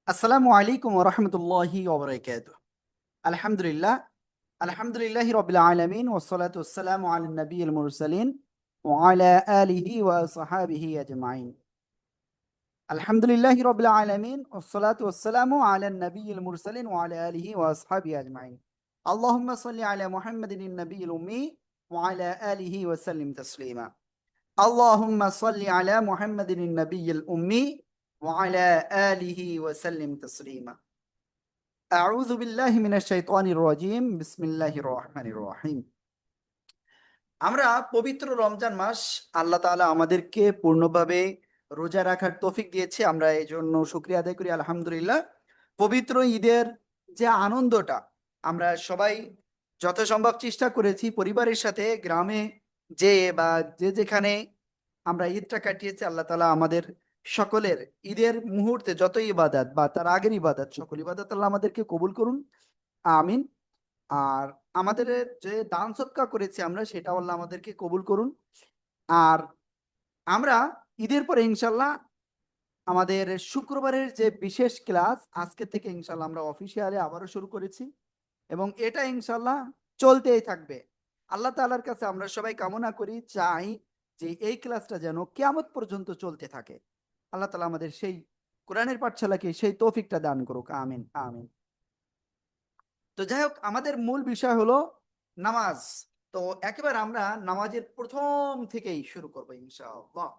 আসসালামু আলাইকুম ওয়া রাহমাতুল্লাহি ওয়া বারাকাতুহু। আলহামদুলিল্লাহ। আলহামদুলিল্লাহি রাব্বিল আলামিন ওয়াস সালাতু ওয়াস সালামু আলান নাবিয়্যিল মুরসালিন ওয়া আলা আলিহি ওয়া আসহাবিহি আজমাইন। আলহামদুলিল্লাহি রাব্বিল আলামিন ওয়াস সালাতু ওয়াস সালামু আলান নাবিয়্যিল মুরসালিন ওয়া আলা আলিহি ওয়া আসহাবিহি আজমাইন। আল্লাহুম্মা সাল্লি আলা মুহাম্মাদিন নাবিয়্যিল উম্মি ওয়া আলা আলিহি ওয়া সাল্লিম তাসলিমা। আল্লাহুম্মা সাল্লি আলা মুহাম্মাদিন নাবিয়্যিল উম্মি ওয়া আলা আলিহি ওয়া সাল্লিম তাসলিমা। আউযু বিল্লাহি মিনাশ শাইতানির রাজিম। বিসমিল্লাহির রহমানির রহিম। আমরা পবিত্র রমজান মাস আল্লাহ তাআলা আমাদেরকে পূর্ণভাবে রোজা রাখার তৌফিক দিয়েছে। আমরা এজন্য শুকরিয়া আদায় করি আলহামদুলিল্লাহ। পবিত্র ঈদের যে আনন্দটা আমরা সবাই যথাসম্ভব চেষ্টা করেছি পরিবারের সাথে গ্রামে যেয়ে বা যে যেখানে আমরা ঈদটা কাটিয়েছি। আল্লাহ তাআলা আমাদের সকলের ঈদের মুহূর্তে যত ইবাদত বা তার আগের ইবাদত সকল ইবাদত আল্লাহ আমাদেরকে কবুল করুন। আমিন। আর আমাদের যে দান সদকা করেছি আমরা সেটাও আল্লাহ আমাদেরকে কবুল করুন। আর আমরা ঈদের পরে ইনশাল্লাহ আমাদের শুক্রবারের যে বিশেষ ক্লাস আজকে থেকে ইনশাল্লাহ আমরা অফিসিয়ালি আবারও শুরু করেছি এবং এটা ইনশাল্লাহ চলতেই থাকবে। আল্লাহ তাআলার কাছে আমরা সবাই কামনা করি, চাই যে এই ক্লাসটা যেন কিয়ামত পর্যন্ত চলতে থাকে। আল্লাহ তাআলা আমাদের সেই কোরআনের পাঠশালাকে সেই তৌফিকটা দান করুক। আমিন আমিন। তো যাই হোক, আমাদের মূল বিষয় হলো নামাজ। তো একেবারে আমরা নামাজের প্রথম থেকেই শুরু করবো ইনশাআল্লাহ।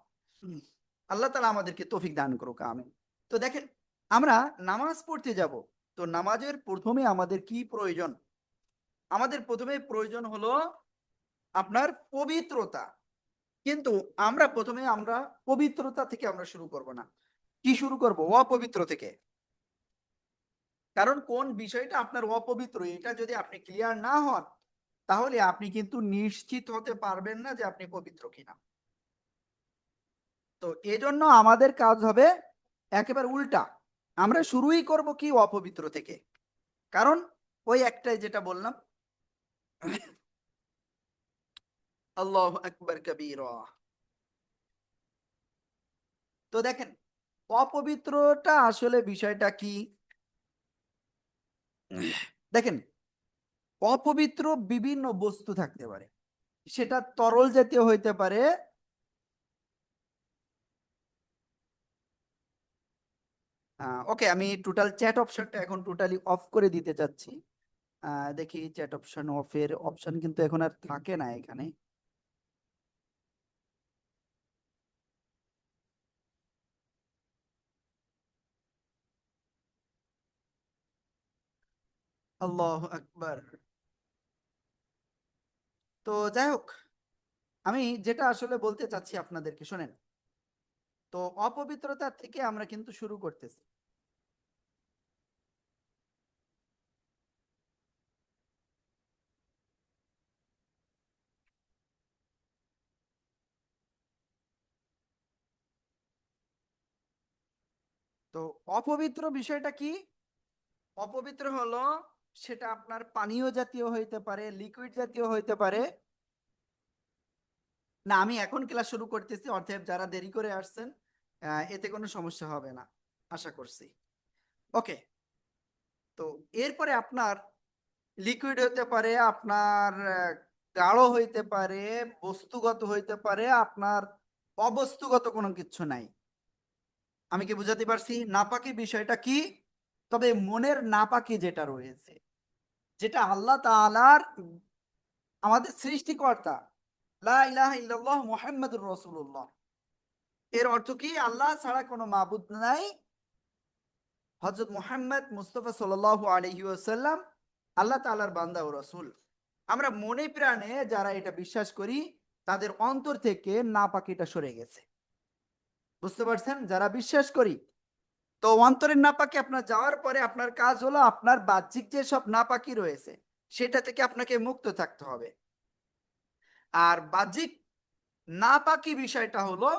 উম, আল্লাহ তাআলা আমাদেরকে তৌফিক দান করুক। আমিন। তো দেখেন, আমরা নামাজ পড়তে যাব। তো নামাজের প্রথমে আমাদের কি প্রয়োজন? আমাদের প্রথমে প্রয়োজন হলো আপনার পবিত্রতা। কিন্তু আমরা পবিত্রতা থেকে আমরা শুরু করব না। কি শুরু করব? অপবিত্র থেকে। কারণ কোন বিষয়টা আপনার অপবিত্র এটা যদি আপনি ক্লিয়ার না হন, তাহলে আপনি কিন্তু নিশ্চিত হতে পারবেন না যে আপনি পবিত্র কিনা। তো এজন্য আমাদের কাজ হবে একেবারে উল্টা। আমরা শুরুই করব কি? অপবিত্র থেকে। কারণ ওই একটাই যেটা বললাম, আল্লাহু আকবার কাবীরা। তো দেখেন, অপবিত্রটা আসলে বিষয়টা কি? দেখেন, অপবিত্র বিভিন্ন বস্তু থাকতে পারে। সেটা তরল জাতীয় হইতে পারে। ওকে, আমি টোটাল চ্যাট অপশনটা এখন টোটালি অফ করে দিতে চাচ্ছি। দেখি চ্যাট অপশন অফের অপশন কিন্তু এখন আর থাকে না এখানে। আল্লাহ আকবার। তো যাই হোক, আমি যেটা আসলে বলতে চাচ্ছি আপনাদেরকে শোনেন। তো অপবিত্রতা থেকে আমরা কিন্তু শুরু করতেছি। তো অপবিত্র বিষয়টা কি? অপবিত্র হলো সেটা আপনার পানীয় জাতীয় হইতে পারে, লিকুইড জাতীয় হইতে পারে। না, আমি এখন ক্লাস শুরু করতেছি, অর্থাৎ যারা দেরি করে আসছেন এতে কোনো সমস্যা হবে না আশা করছি। ওকে। তো এরপরে আপনার লিকুইড হতে পারে, আপনার গাঢ় হইতে পারে, বস্তুগত হইতে পারে, আপনার অবস্তুগত কোনো কিছু নাই। আমি কি বুঝাতে পারছি? নাপাকি বিষয়টা কি? তবে মনের নাপাকি যেটা রয়েছে, যেটা আল্লাহ তাআলার আমাদের সৃষ্টিকর্তা লা ইলাহা ইল্লাল্লাহ মুহাম্মাদুর রাসূলুল্লাহ, এর অর্থ কি? আল্লাহ ছাড়া কোনো মাবুদ নাই, হযরত মুহাম্মদ মুস্তাফা সাল্লাল্লাহু আলাইহি ওয়াসাল্লাম আল্লাহ তাআলার বান্দা ও রাসূল। আমরা মনে প্রাণে যারা এটা বিশ্বাস করি, তাদের অন্তর থেকে নাপাকিটা সরে গেছে। বুঝতে পারছেন? যারা বিশ্বাস করি, তো অন্তরের নাপাকি আপনার যাওয়ার পরে আপনার কাজ হলো আপনার বাহ্যিক যে সব নাপাকি রয়েছে সেটা থেকে আপনাকে মুক্ত থাকতে হবে। আর বাহ্যিক নাপাকি বিষয়টা হলো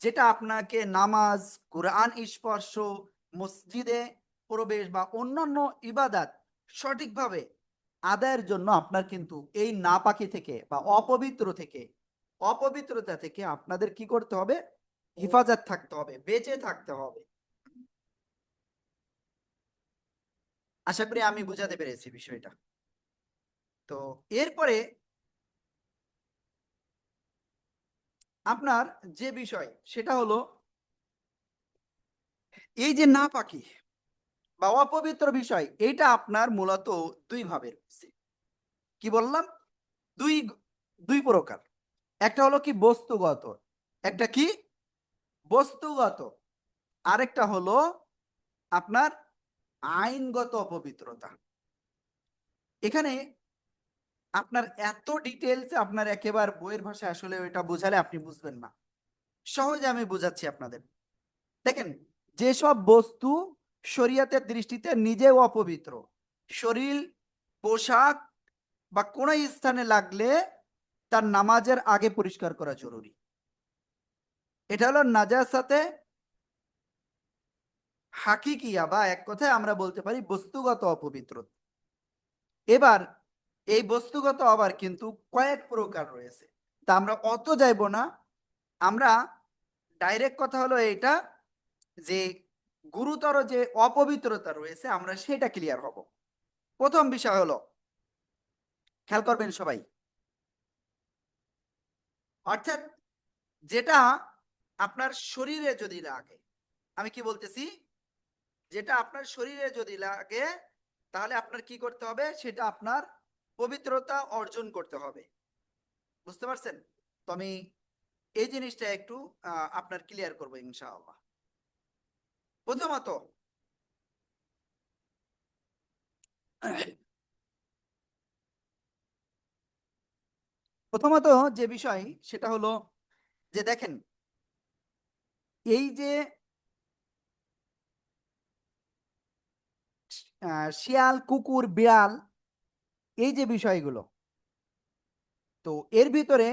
যেটা আপনাকে নামাজ, কোরআন স্পর্শ, মসজিদে প্রবেশ বা অন্যান্য ইবাদাত সঠিকভাবে আদায়ের জন্য আপনার কিন্তু এই নাপাকি থেকে বা অপবিত্রতা থেকে আপনাদের কি করতে হবে? হেফাজত থাকতে হবে, বেঁচে থাকতে হবে। আশা করি আমি বোঝাতে পেরেছি বিষয়টা। তো এরপরে আপনার যে বিষয় সেটা হলো এই যে নাপাকি বা অপবিত্র বিষয়, এটা আপনার মূলত দুই ভাবে রয়েছে। কি বললাম? দুই দুই প্রকার। একটা হলো কি বস্তুগত, একটা কি বস্তুগত, আরেকটা হলো আপনার আইনগত অপবিত্রতা। এখানে আপনার এত ডিটেলস আপনার একেবারে বইয়ের ভাষায় আসলে ওইটা বোঝালে আপনি বুঝবেন না। সহজে আমি বোঝাচ্ছি আপনাদের। দেখেন, যেসব বস্তু শরীয়তের দৃষ্টিতে নিজেও অপবিত্র, শরীর, পোশাক বা কোনো স্থানে লাগলে তার নামাজের আগে পরিষ্কার করা জরুরি। এটা হলো নাজাসাতে হাকিকিয়া, বা এক কথায় আমরা বলতে পারি বস্তুগত অপবিত্রতা। এবার এই বস্তুগত আবার কিন্তু কয়েক প্রকার রয়েছে, তা আমরা অত যাইব না। আমরা ডাইরেক্ট কথা হলো এইটা, যে গুরুতর যে অপবিত্রতা রয়েছে আমরা সেটা ক্লিয়ার হব। প্রথম বিষয় হলো, খেয়াল করবেন সবাই, অর্থাৎ যেটা আপনার শরীরে যদি লাগে, আমি কি বলতেছি, যেটা আপনার শরীরে যদি লাগে তাহলে আপনার কি করতে হবে, সেটা আপনার পবিত্রতা অর্জন করতে হবে। বুঝতে পারছেন? তো আমি এই জিনিসটা একটু আপনার ক্লিয়ার করবো ইনশাআল্লাহ। প্রথমত, প্রথমত যে বিষয় সেটা হলো যে দেখেন, এই যে শিয়াল, কুকুর, বিড়াল, এই যে বিষয়গুলো, তো এর ভিতরে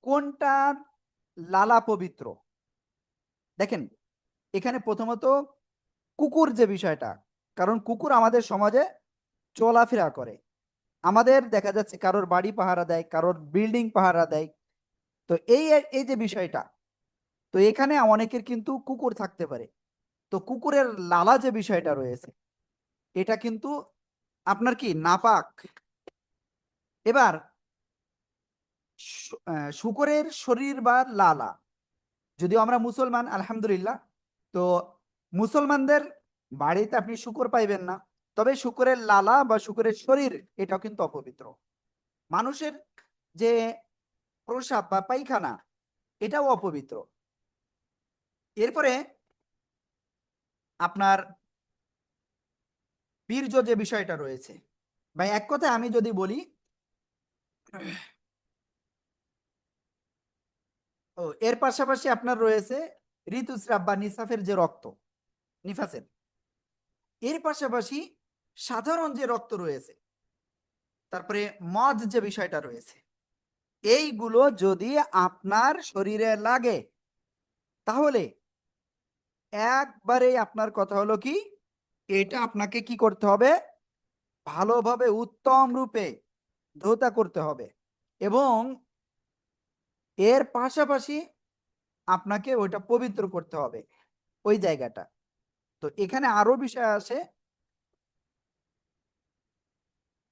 কোনটার লালা পবিত্র? দেখেন, এখানে প্রথমত কুকুর যে বিষয়টা, কারণ কুকুর আমাদের সমাজে চলাফেরা করে, আমাদের দেখা যাচ্ছে কারোর বাড়ি পাহারা দেয়, কারোর বিল্ডিং পাহারা দেয়। তো এই এই যে বিষয়টা, তো এখানে অনেকের কিন্তু কুকুর থাকতে পারে। তো কুকুরের লালা যে বিষয়টা রয়েছে, এটা কিন্তু আপনার কি নাপাক। এবার শুকরের শরীর বা লালা, যদিও আমরা মুসলমান আলহামদুলিল্লাহ, তো মুসলমানদের বাড়িতে আপনি শুকর পাইবেন না, তবে শুকরের লালা বা শুকরের শরীর এটাও কিন্তু অপবিত্র। মানুষের যে প্রসাব বা পায়খানা, এটাও অপবিত্র। এরপরে আপনার বীর্য যে বিষয়টা রয়েছে, ভাই এক কথায় আমি যদি বলি, ও এর পাশাপাশি আপনার রয়েছে ঋতুস্রাব বা নিসাফের যে রক্ত, নিফাসের, এর পাশাপাশি সাধারণ যে রক্ত রয়েছে, তারপরে মদ যে বিষয়টা রয়েছে, এইগুলো যদি আপনার শরীরে লাগে তাহলে একবারে আপনার কথা হলো কি, এটা আপনাকে কি করতে হবে, ভালোভাবে উত্তম রূপে ধৌতা করতে হবে, এবং এর পাশাপাশি আপনাকে ওইটা পবিত্র করতে হবে ওই জায়গাটা। তো এখানে আরো বিষয় আছে,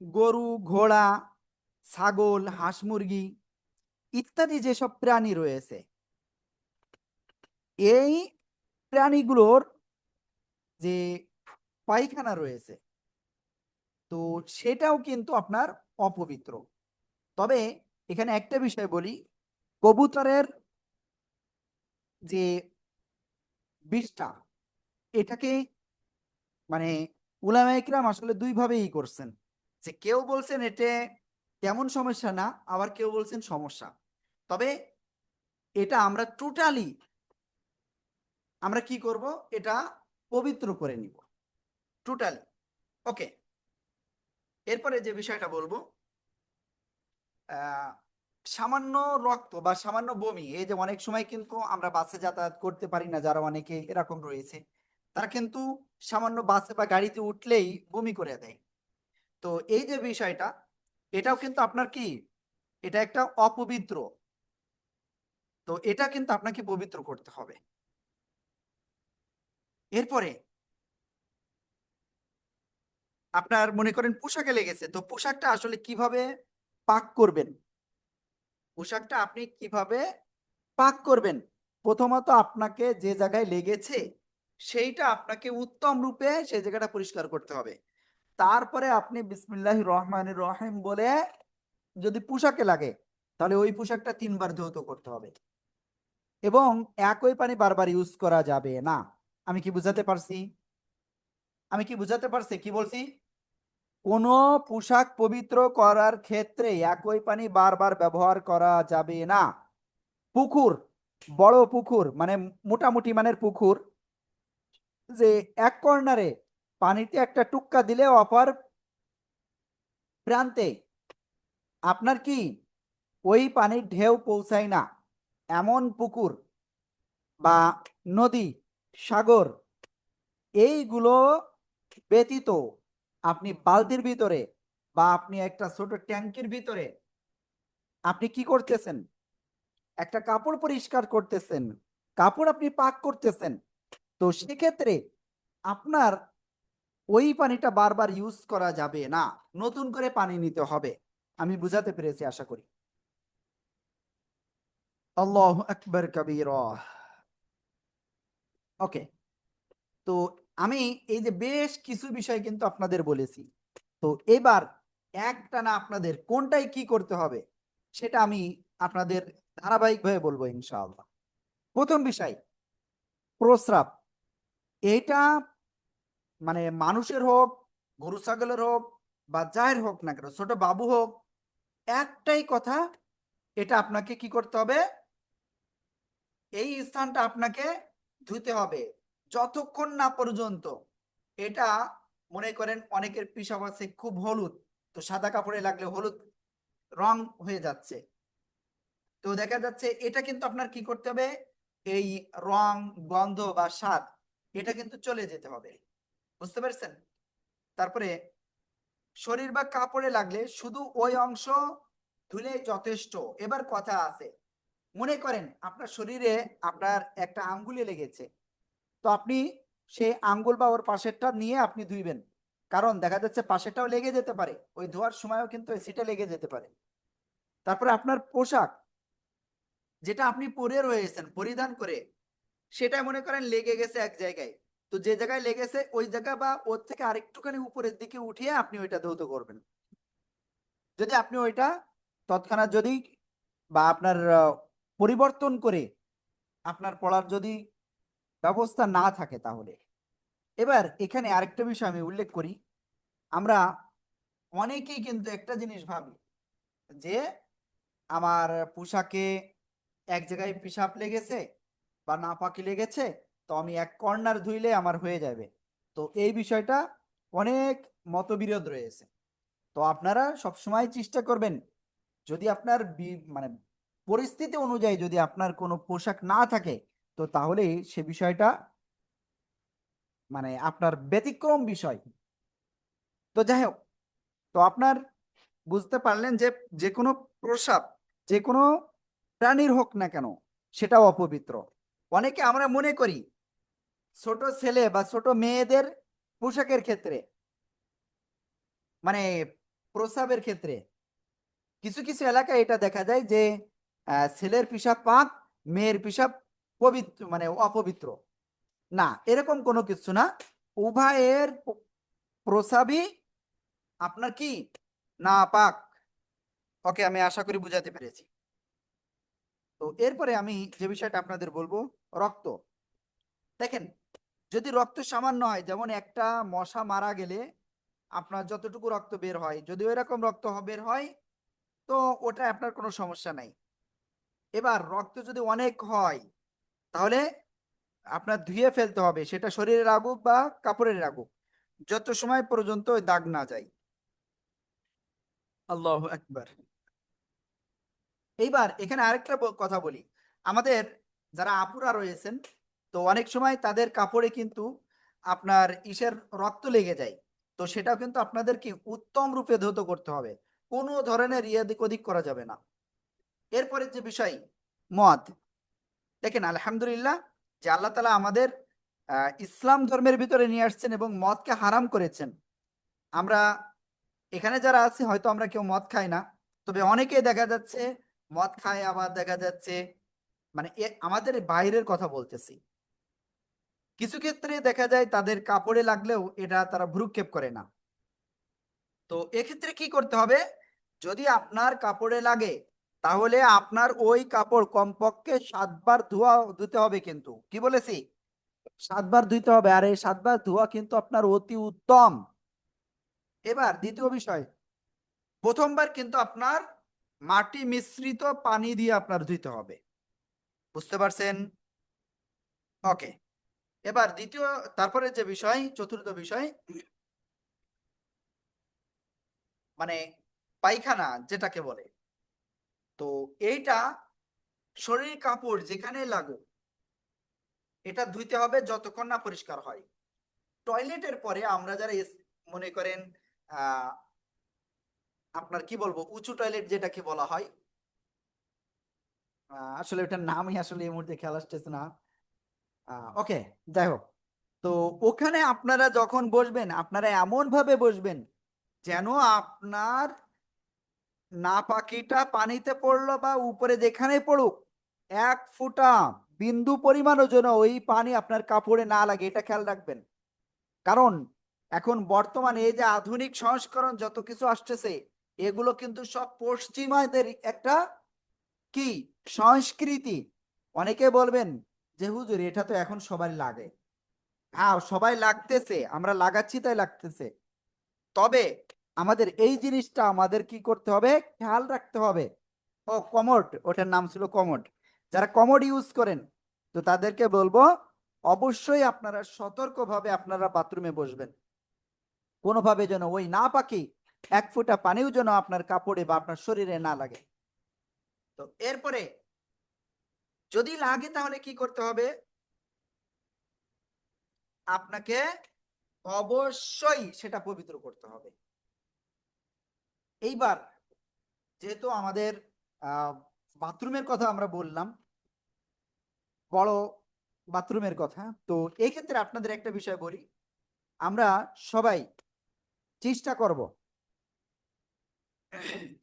গরু, ঘোড়া, ছাগল, হাঁস, মুরগি ইত্যাদি যেসব প্রাণী রয়েছে, এই প্রাণীগুলোর যে পায়খানা রয়েছে, তো সেটাও কিন্তু আপনার অপবিত্র। তবে এখানে একটা বিষয় বলি, কবুতরের যে বিষটা, এটাকে মানে উলামায়ে কিরাম আসলে দুই ভাবেই করছেন, যে কেউ বলছেন এতে তেমন সমস্যা না, আবার কেউ বলছেন সমস্যা। তবে এটা আমরা টোটালি আমরা কি করব, এটা পবিত্র করে নিব টোটালি। ওকে, এরপরে যে বিষয়টা বলবো, আহ, সামান্য রক্ত বা সামান্য বমি, এই যে অনেক সময় কিন্তু আমরা বাসে যাতায়াত করতে পারি না, যারা অনেকে এরকম রয়েছে, তারা কিন্তু সামান্য বাসে বা গাড়িতে উঠলেই বমি করে দেয়। তো এই যে বিষয়টা, এটাও কিন্তু আপনার কি, এটা একটা অপবিত্র। তো এটা কিন্তু আপনাকে পবিত্র করতে হবে। এরপরে আপনার মনে করেন পোশাকে লেগেছে, তো পোশাকটা আসলে কিভাবে পাক করবেন, পোশাকটা আপনি কিভাবে পাক করবেন? প্রথমত আপনাকে যে জায়গায় লেগেছে সেইটা আপনাকে উত্তম রূপে সেই জায়গাটা পরিষ্কার করতে হবে। তারপরে আপনি বিসমিল্লাহির রহমানির রহিম বলে যদি পোশাকে লাগে তাহলে ওই পোশাকটা ৩ বার ধৌত করতে হবে এবং একই পানি বারবার ইউজ করা যাবে না। আমি কি বুঝাতে পারছি? আমি কি বুঝাতে পারছি কি বলছি? কোনো পোশাক পবিত্র করার ক্ষেত্রে একই পানি বারবার ব্যবহার করা যাবে না। পুকুর, বড় পুকুর মানে মোটামুটি মানের পুকুর, যে এক কর্নারে পানিতে একটা টুক্কা দিলে অপর প্রান্তে আপনার কি ওই পানির ঢেউ পৌঁছায় না, এমন পুকুর বা নদী, সাগর, এইগুলো ব্যতীত আপনি বালতির ভিতরে বা আপনি একটা ছোট ট্যাঙ্কের ভিতরে আপনি কি করতেছেন, একটা কাপড় পরিষ্কার করতেছেন, কাপড় আপনি পাক করতেছেন, তো সেক্ষেত্রে আপনার ওই পানিটা বারবার ইউজ করা যাবে না, নতুন করে পানি নিতে হবে। আমি বুঝাতে পেরেছি আশা করি। আল্লাহু আকবার কাবীরা। ওকে, তো আমি এই যে বেশ কিছু বিষয় কিন্তু আপনাদের বলেছি, তো এবার একটানা আপনাদের কোনটাই কি করতে হবে সেটা আমি আপনাদের ধারাবাহিকভাবে বলবো ইনশাআল্লাহ। প্রথম বিষয়, প্রস্রাব। এটা মানে মানুষের হোক, গরু ছাগলের হোক বা যায়ের হোক না কেন, ছোট বাবু হোক, একটাই কথা, এটা আপনাকে কি করতে হবে, এই স্থানটা আপনাকে ধুতে হবে যতক্ষণ না পর্যন্ত এটা, মনে করেন অনেকের পিসাব আছে খুব হলুদ, তো সাদা কাপড়ে লাগলে হলুদ রং হয়ে যাচ্ছে, তো দেখা যাচ্ছে এটা কিন্তু আপনার কি করতে হবে, এই রং, গন্ধ বা স্বাদ এটা কিন্তু চলে যেতে হবে, বুঝতে পারছেন? তারপরে শরীর বা কাপড়ে লাগলে শুধু ওই অংশ ধুলে যথেষ্ট। এবার কথা আছে, মনে করেন আপনার শরীরে আপনার একটা আঙ্গুলে লেগেছে, তো আপনি সেই আঙ্গুল বা ওর পাশেরটা নিয়ে আপনি ধুইবেন, কারণ দেখা যাচ্ছে পাশেরটাও লেগে যেতে পারে, ওই ধোয়ার সময়ও কিন্তু সিটে লেগে যেতে পারে। তারপরে আপনার পোশাক যেটা আপনি পরে রয়েছেন পরিধান করে, সেটা মনে করেন লেগে গেছে এক জায়গায়, তো যে জায়গায় লেগেছে ওই জায়গা বা ওর থেকে আরেকটুখানি উপরের দিকে উঠিয়ে আপনি ওইটা ধৌত করবেন। যদি আপনি ওইটা তৎক্ষণাৎ যদি বা আপনার পরিবর্তন করে আপনার পড়ার যদি ব্যবস্থা না থাকে তাহলে। এবার এখানে আরেকটা বিষয় আমি উল্লেখ করি, আমরা অনেকেই কিন্তু একটা জিনিস ভাবি যে আমার পোশাকে এক জায়গায় পেশাব লেগেছে বা নাপাকি লেগেছে, তো আমি এক কর্নার ধুইলে আমার হয়ে যাবে। তো এই বিষয়টা অনেক মতবিরোধ রয়েছে। তো আপনারা সবসময় চেষ্টা করবেন, যদি আপনার মানে পরিস্থিতি অনুযায়ী যদি আপনার কোনো পোশাক না থাকে, তো তাহলে সে বিষয়টা মানে আপনার ব্যতিক্রম বিষয়। তো যাই হোক, তো আপনার বুঝতে পারলেন যে যে কোনো প্রস্রাব যে কোনো প্রাণীর হোক না কেন সেটাও অপবিত্র। অনেকে আমরা মনে করি ছোট ছেলে বা ছোট মেয়েদের পোশাকের ক্ষেত্রে মানে প্রস্রাবের ক্ষেত্রে কিছু কিছু এলাকায় এটা দেখা যায় যে ছেলের পিসাব পাক, মেয়ের পিসাব পবিত্র মানে অপবিত্র। না, এরকম কোনো কিছু না, উভয়ের প্রস্রাবই আপনার কি না পাক। ওকে, আমি আশা করি বুঝাতে পেরেছি। তো এরপরে আমি যে বিষয়টা আপনাদের বলবো, রক্ত। দেখেন, যদি রক্ত সামান্য হয়, যেমন একটা মশা মারা গেলে আপনার যতটুকু রক্ত বের হয়, যদি ওই রকম রক্ত বের হয়, তো ওটা আপনার কোনো সমস্যা নাই। এবার রক্ত যদি অনেক হয় তাহলে আপনার ধুয়ে ফেলতে হবে, সেটা শরীরে লাগুক বা কাপড়ে লাগুক, যত সময় পর্যন্ত ওই দাগ না যায়। আল্লাহু আকবার। এইবার এখানে আরেকটা কথা বলি, আমাদের যারা আপুরা রয়েছেন, তো অনেক সময় তাদের কাপড়ে কিন্তু আপনার ইসের রক্ত লেগে যায়, তো সেটাও কিন্তু আপনাদেরকে উত্তম রূপে ধৌত করতে হবে, কোনো ধরনের এদিক ওদিক করা যাবে না। এরপরে যে বিষয়, মদ। দেখেন আলহামদুলিল্লাহ যে আল্লাহ তালা আমাদের ইসলাম ধর্মের ভিতরে নিয়ে আসছেন এবং মদকে হারাম করেছেন। আমরা এখানে যারা আছি হয়তো আমরা কেউ মদ খাই না, তবে অনেকে দেখা যাচ্ছে মদ খায়, আবার দেখা যাচ্ছে মানে আমাদের বাইরের কথা বলতেছি, কিছু ক্ষেত্রে দেখা যায় তাদের কাপড়ে লাগলেও এটা তারা ভ্রুক্ষেপ করে না। তো এক্ষেত্রে কি করতে হবে, যদি আপনার কাপড়ে লাগে তাহলে আপনার ওই কাপড় কমপক্ষে 7 বার ধুতে হবে। কিন্তু কি বলেছি, 7 বার ধুইতে হবে, আর এই 7 বার ধোয়া কিন্তু আপনার অতি উত্তম। এবার দ্বিতীয় বিষয়, প্রথমবার কিন্তু আপনার মাটি মিশ্রিত পানি দিয়ে আপনার ধুইতে হবে। বুঝতে পারছেন? ওকে। এবার দ্বিতীয়, তারপরে যে বিষয়, চতুর্থ বিষয়, মানে পায়খানা যেটাকে বলে, তো এইটা শরীর কাপড় যেখানে লাগুক এটা ধুইতে হবে যতক্ষণ না পরিষ্কার হয়। টয়লেটের পরে আমরা যারা মনে করেন আহ আপনার কি বলবো, উঁচু টয়লেট যেটাকে বলা হয়, আসলে ওটার নামই আসলে এই মুহূর্তে খেয়াল আসতেছে না। ওকে, যাই হোক, তো ওখানে আপনারা যখন বসবেন আপনারা এমন ভাবে বসবেন যেন আপনার নাপাকিটা পানিতে পড়লো বা উপরে যেখানে পড়ুক, 1 ফোঁটা বিন্দু পরিমাণও যেন ওই পানি আপনার কাপড়ে না লাগে, এটা খেয়াল রাখবেন। কারণ এখন বর্তমানে এই যে আধুনিক সংস্করণ যত কিছু আসতেছে, এগুলো কিন্তু সব পশ্চিমাদের একটা কি সংস্কৃতি। অনেকে বলবেন যে হুজুর এটা তো এখন সবাই লাগে। হ্যাঁ, সবাই লাগতেছে, আমরা লাগাচ্ছি তাই লাগতেছে, তবে আমাদের এই জিনিসটা আমাদের কি করতে হবে, খেয়াল রাখতে হবে। ও কমোড, ওটার নাম ছিল কমোড। যারা কমোড ইউজ করেন, তো তাদেরকে বলবো অবশ্যই আপনারা সতর্কভাবে আপনারা বাথরুমে বসবেন, কোনোভাবে যেন ওই না পাকি 1 ফোঁটা পানিও যেন আপনার কাপড়ে বা আপনার শরীরে না লাগে। তো এরপরে যদি লাগে তাহলে কি করতে হবে, আপনাকে অবশ্যই সেটা পবিত্র করতে হবে। এইবার যেহেতু আমাদের বাথরুমের কথা আমরা বললাম, বড় বাথরুমের কথা, তো এই ক্ষেত্রে আপনাদের একটা বিষয় বলি, আমরা সবাই চেষ্টা করব,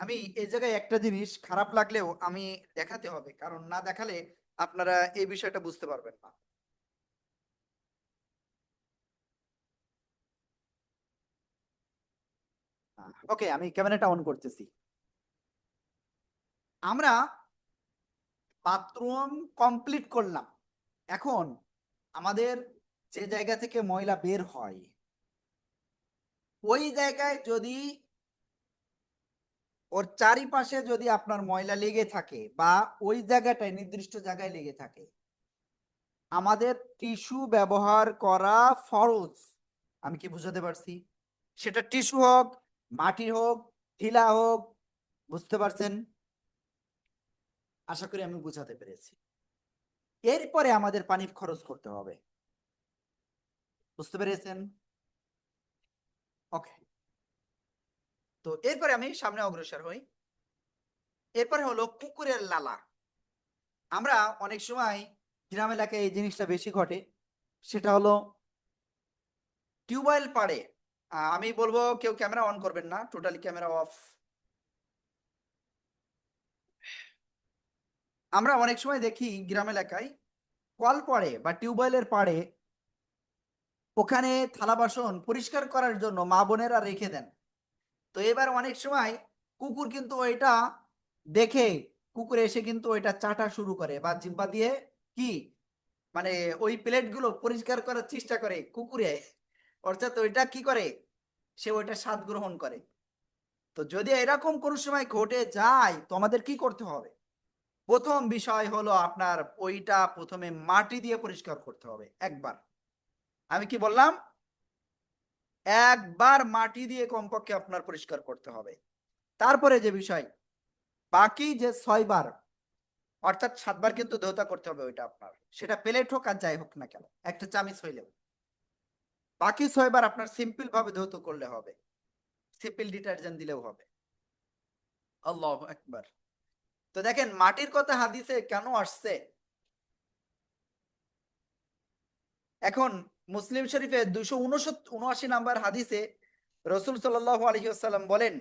আমি এই জায়গায় একটা জিনিস খারাপ লাগলেও আমি দেখাতে হবে, কারণ না দেখালে আপনারা এই বিষয়টা বুঝতে পারবেন না। ওকে, আমি ক্যামেরাটা অন করতেছি। আমরা বাথরুম কমপ্লিট করলাম, এখন আমাদের যে জায়গা থেকে ময়লা বের হয় ওই জায়গায় যদি ওর চারিপাশে যদি আপনার ময়লা লেগে থাকে বা ওই জায়গাটায় নির্দিষ্ট জায়গায় লেগে থাকে, আমাদের টিস্যু ব্যবহার করা ফরজ। আমি কি বুঝাতে পারছি? সেটা টিস্যু হোক, মাটির হোক, ঢিলা হোক, বুঝতে পারছেন? আশা করি আমি বুঝাতে পেরেছি। এরপরে আমাদের পানি খরচ করতে হবে, বুঝতে পেরেছেন? ওকে, তো এরপরে আমি সামনে অগ্রসর হই। এরপরে হলো পুকুরের লালা। আমরা অনেক সময় গ্রাম এলাকায় এই জিনিসটা বেশি ঘটে, সেটা হলো টিউবওয়েল পাড়ে। আমি বলবো কেউ ক্যামেরা অন করবেন না, টোটালি ক্যামেরা অফ। আমরা অনেক সময় দেখি গ্রাম এলাকায় কল পড়ে বা টিউবওয়েলের পাড়ে, ওখানে থালা বাসন পরিষ্কার করার জন্য মা বোনেরা রেখে দেন। তো এবার অনেক সময় কুকুর কিন্তু ওইটা দেখে, কুকুর এসে কিন্তু ওইটা চাটা শুরু করে বা জিব্বা দিয়ে কি মানে ওই প্লেট গুলো পরিষ্কার করার চেষ্টা করে কুকুরে, অর্থাৎ ওইটা কি করে, সে ওইটা স্বাদ গ্রহণ করে। তো যদি এরকম কোনো সময় ঘটে যায় তো আমাদের কি করতে হবে, প্রথম বিষয় হলো আপনার ওইটা প্রথমে মাটি দিয়ে পরিষ্কার করতে হবে একবার। আমি কি বললাম, একবার মাটি দিয়ে কমপক্ষে আপনার পরিষ্কার করতে হবে। তারপরে যে বিষয়, বাকি যে 6 বার, অর্থাৎ 7 বার কিন্তু ধৌত করতে হবে ওইটা আপনার, সেটা প্লেট হোক আর যাই হোক না কেন, একটা চামিচ হইলেও। বাকি 6 বার আপনার সিম্পল ভাবে ধৌত করলে হবে, সিম্পল ডিটারজেন্ট দিলেও হবে। আল্লাহু আকবার। তো দেখেন মাটির কথা হাদিসে কেন আসছে। এখন মুসলিম শরীফে 279 নাম্বার হাদিসে রসুল সাল্লাল্লাহু আলাইহি ওয়াসাল্লাম বলেন,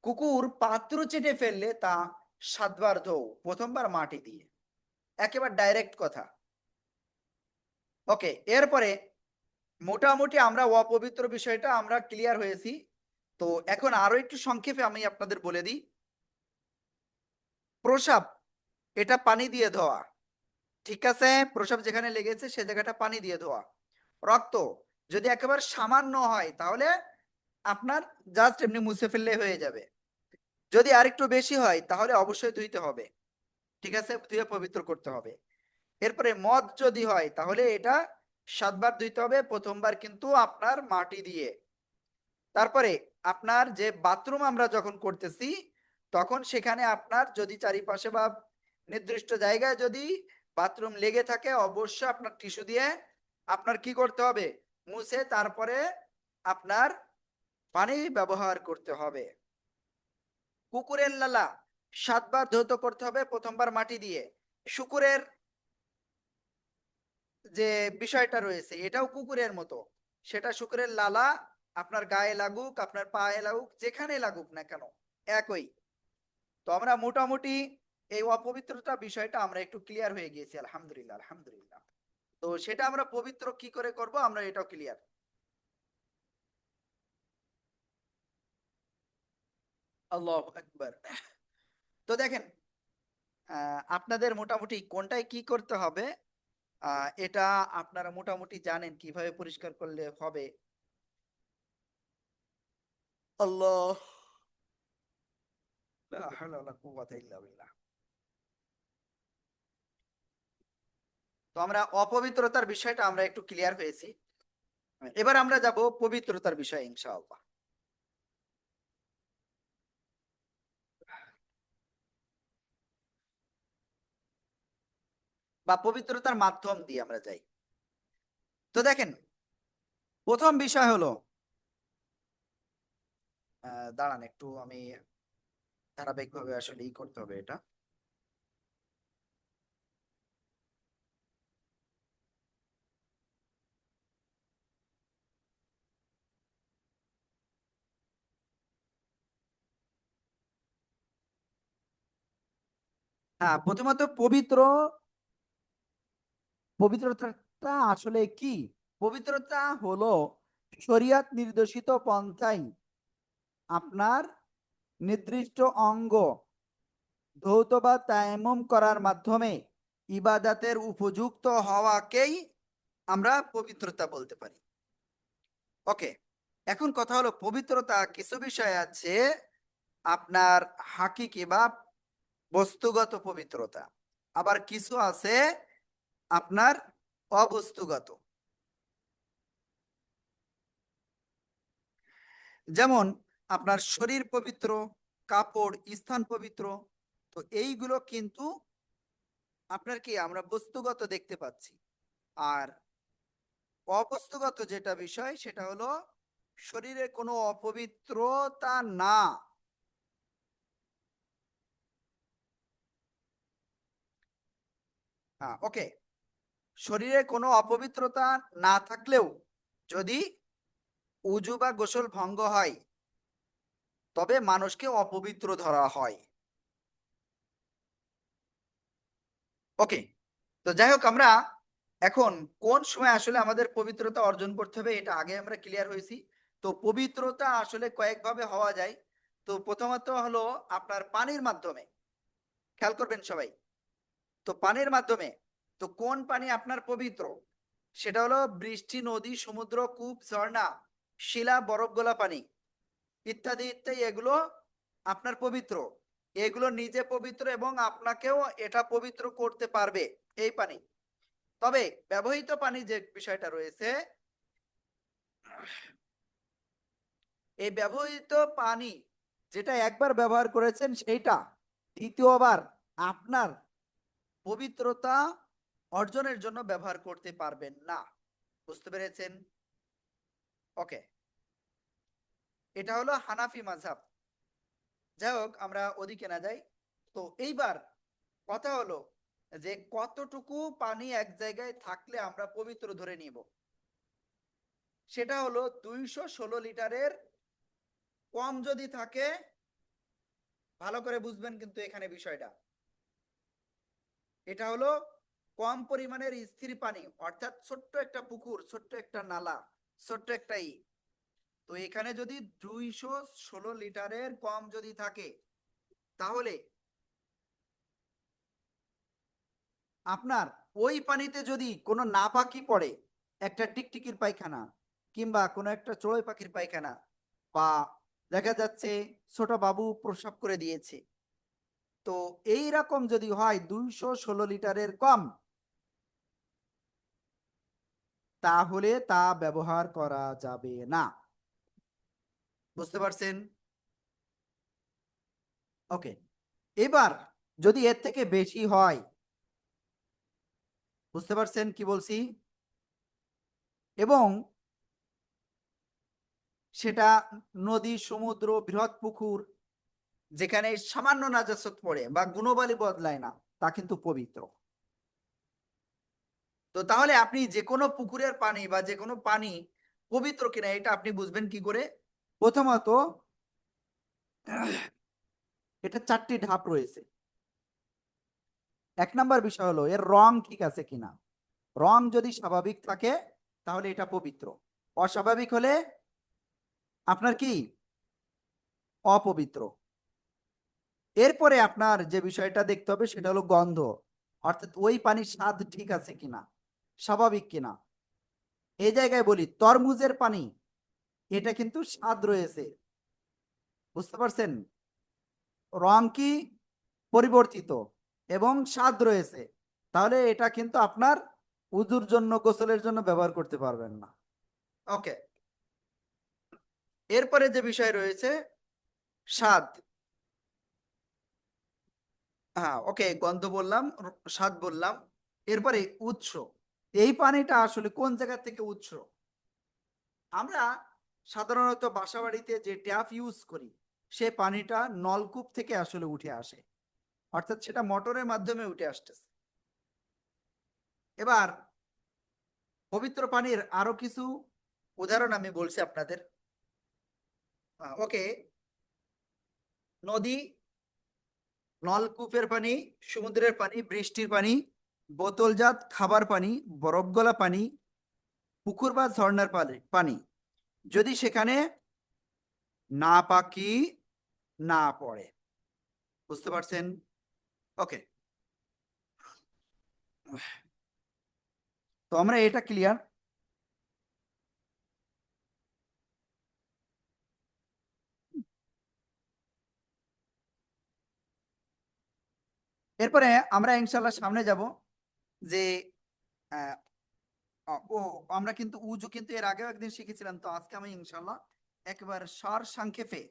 কুকুর পাত্র চেটে ফেললে তা 7 বার ধোও, প্রথমবার মাটি দিয়ে। একেবারে ডাইরেক্ট কথা। ওকে, এরপরে মোটামুটি আমরা অপবিত্র বিষয়টা আমরা ক্লিয়ার হয়েছি। তো এখন আরো একটু সংক্ষেপে আমি আপনাদের বলে দিই। প্রসাব, এটা পানি দিয়ে ধোয়া, ঠিক আছে? প্রসাব যেখানে লেগেছে সে জায়গাটা পানি দিয়ে ধোয়া। রক্ত যদি একেবারে সামান্য হয় তাহলে আপনার জাস্ট এমনি মুছে ফেললে হয়ে যাবে। যদি আরেকটু বেশি হয় তাহলে অবশ্যই ধুইতে হবে, ঠিক আছে? ধুয়ে পবিত্র করতে হবে। এরপরে মদ যদি হয় তাহলে এটা 7 বার ধুইতে হবে, প্রথমবার কিন্তু আপনার মাটি দিয়ে। তারপরে আপনার যে বাথরুম আমরা যখন করতেছি তখন সেখানে আপনার যদি চারিপাশে বা নির্দিষ্ট জায়গায় যদি বাথরুম লেগে থাকে অবশ্যই আপনার টিস্যু দিয়ে আপনার কি করতে হবে, মুছে তারপরে আপনার পানি ব্যবহার করতে হবে। কুকুরের লালা 7 বার ধৌত করতে হবে, প্রথমবার মাটি দিয়ে। শুকুরের যে বিষয়টা রয়েছে এটাও কুকুরের মতো, সেটা শুকুরের লালা আপনার গায়ে লাগুক, আপনার পায়ে লাগুক, যেখানে লাগুক না কেন একই। তো আমরা মোটামুটি এই অপবিত্রতা বিষয়টা আমরা একটু ক্লিয়ার হয়ে গিয়েছি, আলহামদুলিল্লাহ আলহামদুলিল্লাহ। তো সেটা আমরা পবিত্র কি করে করব আমরা এটাও ক্লিয়ার। আল্লাহু আকবার। তো দেখেন, আপনাদের মোটামুটি কোনটায় কি করতে হবে এটা আপনারা মোটামুটি জানেন কিভাবে পরিষ্কার করলে হবে। আল্লাহ, লা হাওলা ওয়ালা কুওয়াতা ইল্লা বিল্লাহ। তো আমরা অপবিত্রতার বিষয়টা আমরা একটু ক্লিয়ার হয়েছি। এবার আমরা যাব পবিত্রতার বিষয়ে ইনশাআল্লাহ, বা পবিত্রতার মাধ্যম দিয়ে আমরা যাই। তো দেখেন, প্রথম বিষয় হলো, দাঁড়ান একটু আমি ধারাবাহিকভাবে আসলে করতে হবে এটা। হ্যাঁ, প্রথমত পবিত্রতা আসলে কি? পবিত্রতা হলো শরিয়ত নির্দেশিত পন্থায় আপনার নির্দিষ্ট অঙ্গ ধৌত বা তায়াম্মুম করার মাধ্যমে ইবাদাতের উপযুক্ত হওয়াকেই আমরা পবিত্রতা বলতে পারি। ওকে, এখন কথা হলো পবিত্রতা কিছু বিষয় আছে আপনার হাকিকি বা বস্তুগত পবিত্রতা, আবার কিছু আছে আপনার অবস্তুগত। যেমন আপনার শরীর পবিত্র, কাপড় স্থান পবিত্র। তো এইগুলো কিন্তু আপনার কি আমরা বস্তুগত দেখতে পাচ্ছি। আর অবস্তুগত যেটা বিষয় সেটা হলো শরীরে কোনো অপবিত্রতা না। হ্যাঁ, ওকে, শরীরে কোনো অপবিত্রতা না থাকলেও যদি উজু বা গোসল ভঙ্গ হয় তবে মানুষকে অপবিত্র ধরা হয়। ওকে, তো যাই হোক, আমরা এখন কোন সময় আসলে আমাদের পবিত্রতা অর্জন করতে হবে এটা আগে আমরা ক্লিয়ার হয়েছি। তো পবিত্রতা আসলে কয়েকভাবে হওয়া যায়। তো প্রথমত হলো আপনার পানির মাধ্যমে, খেয়াল করবেন সবাই। তো পানির মাধ্যমে, তো কোন পানি আপনার পবিত্র? সেটা হলো বৃষ্টি, নদী, সমুদ্র, কূপ, ঝর্ণা, শিলা, বরফ গলা পানি ইত্যাদি ইত্যাদি, এগুলো আপনার পবিত্র। এগুলো নিজে পবিত্র এবং আপনাকেও এটা পবিত্র করতে পারবে এই পানি। তবে ব্যবহৃত পানি যে বিষয়টা রয়েছে, এই ব্যবহৃত পানি যেটা একবার ব্যবহার করেছেন সেইটা দ্বিতীয়বার আপনার পবিত্রতা অর্জনের জন্য ব্যবহার করতে পারবেন না। বুঝতে পেরেছেন? ওকে, এটা হলো হানাফি মাযহাব। যাই হোক, আমরা ওদিকে না যাই। তো এইবার কথা হলো যে কতটুকু পানি এক জায়গায় থাকলে আমরা পবিত্র ধরে নিব। সেটা হলো 216 লিটারের কম যদি থাকে, ভালো করে বুঝবেন কিন্তু এখানে বিষয়টা, এটা হলো কম পরিমাণের স্থির পানি, অর্থাৎ ছোট্ট একটা পুকুর, ছোট্ট একটা নালা, ছোট্ট একটা তো এখানে যদি 216 লিটারের কম যদি থাকে, তাহলে আপনার ওই পানিতে যদি কোনো নাপাকি পড়ে, একটা টিকটিকির পায়খানা কিংবা কোনো একটা চড়ুই পাখির পায়খানা, বা দেখা যাচ্ছে ছোট বাবু প্রস্রাব করে দিয়েছে, তো এই রকম যদি হয় 216 লিটারের কম, তাহলে তা ব্যবহার করা যাবে না। বুঝতে পারছেন? ওকে, এবার যদি এর থেকে বেশি হয়, বুঝতে পারছেন কি বলছি, এবং সেটা নদী, সমুদ্র, বৃহৎ পুকুর, যেখানে সামান্য নাজাসত পড়ে বা গুণবালি বদলায় না, তা কিন্তু পবিত্র। তো তাহলে আপনি যে কোনো পুকুরের পানি বা যে কোনো পানি পবিত্র কিনা এটা আপনি বুঝবেন কি করে? প্রথমত, এটা 4টি ধাপ রয়েছে। 1 নাম্বার বিষয় হলো এর রং ঠিক আছে কিনা। রং যদি স্বাভাবিক থাকে তাহলে এটা পবিত্র, অস্বাভাবিক হলে আপনার কি অপবিত্র। এরপরে আপনার যে বিষয়টা দেখতে হবে সেটা হলো গন্ধ, অর্থাৎ ওই পানির স্বাদ ঠিক আছে কিনা, স্বাভাবিক কিনা। এই জায়গায় বলি, তরমুজের পানি এটা কিন্তু স্বাদ রয়েছে, বুঝতে পারছেন, রং কি পরিবর্তিত এবং স্বাদ রয়েছে, তাহলে এটা কিন্তু আপনার উযুর জন্য, গোসলের জন্য ব্যবহার করতে পারবেন না। ওকে, এরপরে যে বিষয় রয়েছে স্বাদ, হ্যাঁ ওকে, গন্ধ বললাম, স্বাদ বললাম, এরপরে উৎস। এই পানিটা আসলে কোন জায়গা থেকে উৎস? আমরা সাধারণত বাসাবাড়িতে যে ট্যাপ ইউজ করি, সে পানিটা নলকূপ থেকে আসলে উঠে আসে, অর্থাৎ সেটা মোটরের মাধ্যমে উঠে আসতেছে। এবার পবিত্র পানির আরো কিছু উদাহরণ আমি বলছি আপনাদের। ওকে, নদী, নলকূপের পানি, সমুদ্রের পানি, বৃষ্টির পানি, বোতলজাত খাবার পানি, বরফ গলা পানি, পুকুর বা ঝর্ণার পানি পানি, যদি সেখানে না পাকি না পড়ে। বুঝতে পারছেন? ওকে, তো আমরা এটা ক্লিয়ার। এরপরে আমরা ইনশাল্লাহ সামনে যাব যে আহ, ও আমরা কিন্তু উজু কিন্তু এর আগেও একদিন শিখেছিলাম, তো আজকে আমি ইনশাল্লাহ একবার সার সংক্ষেপে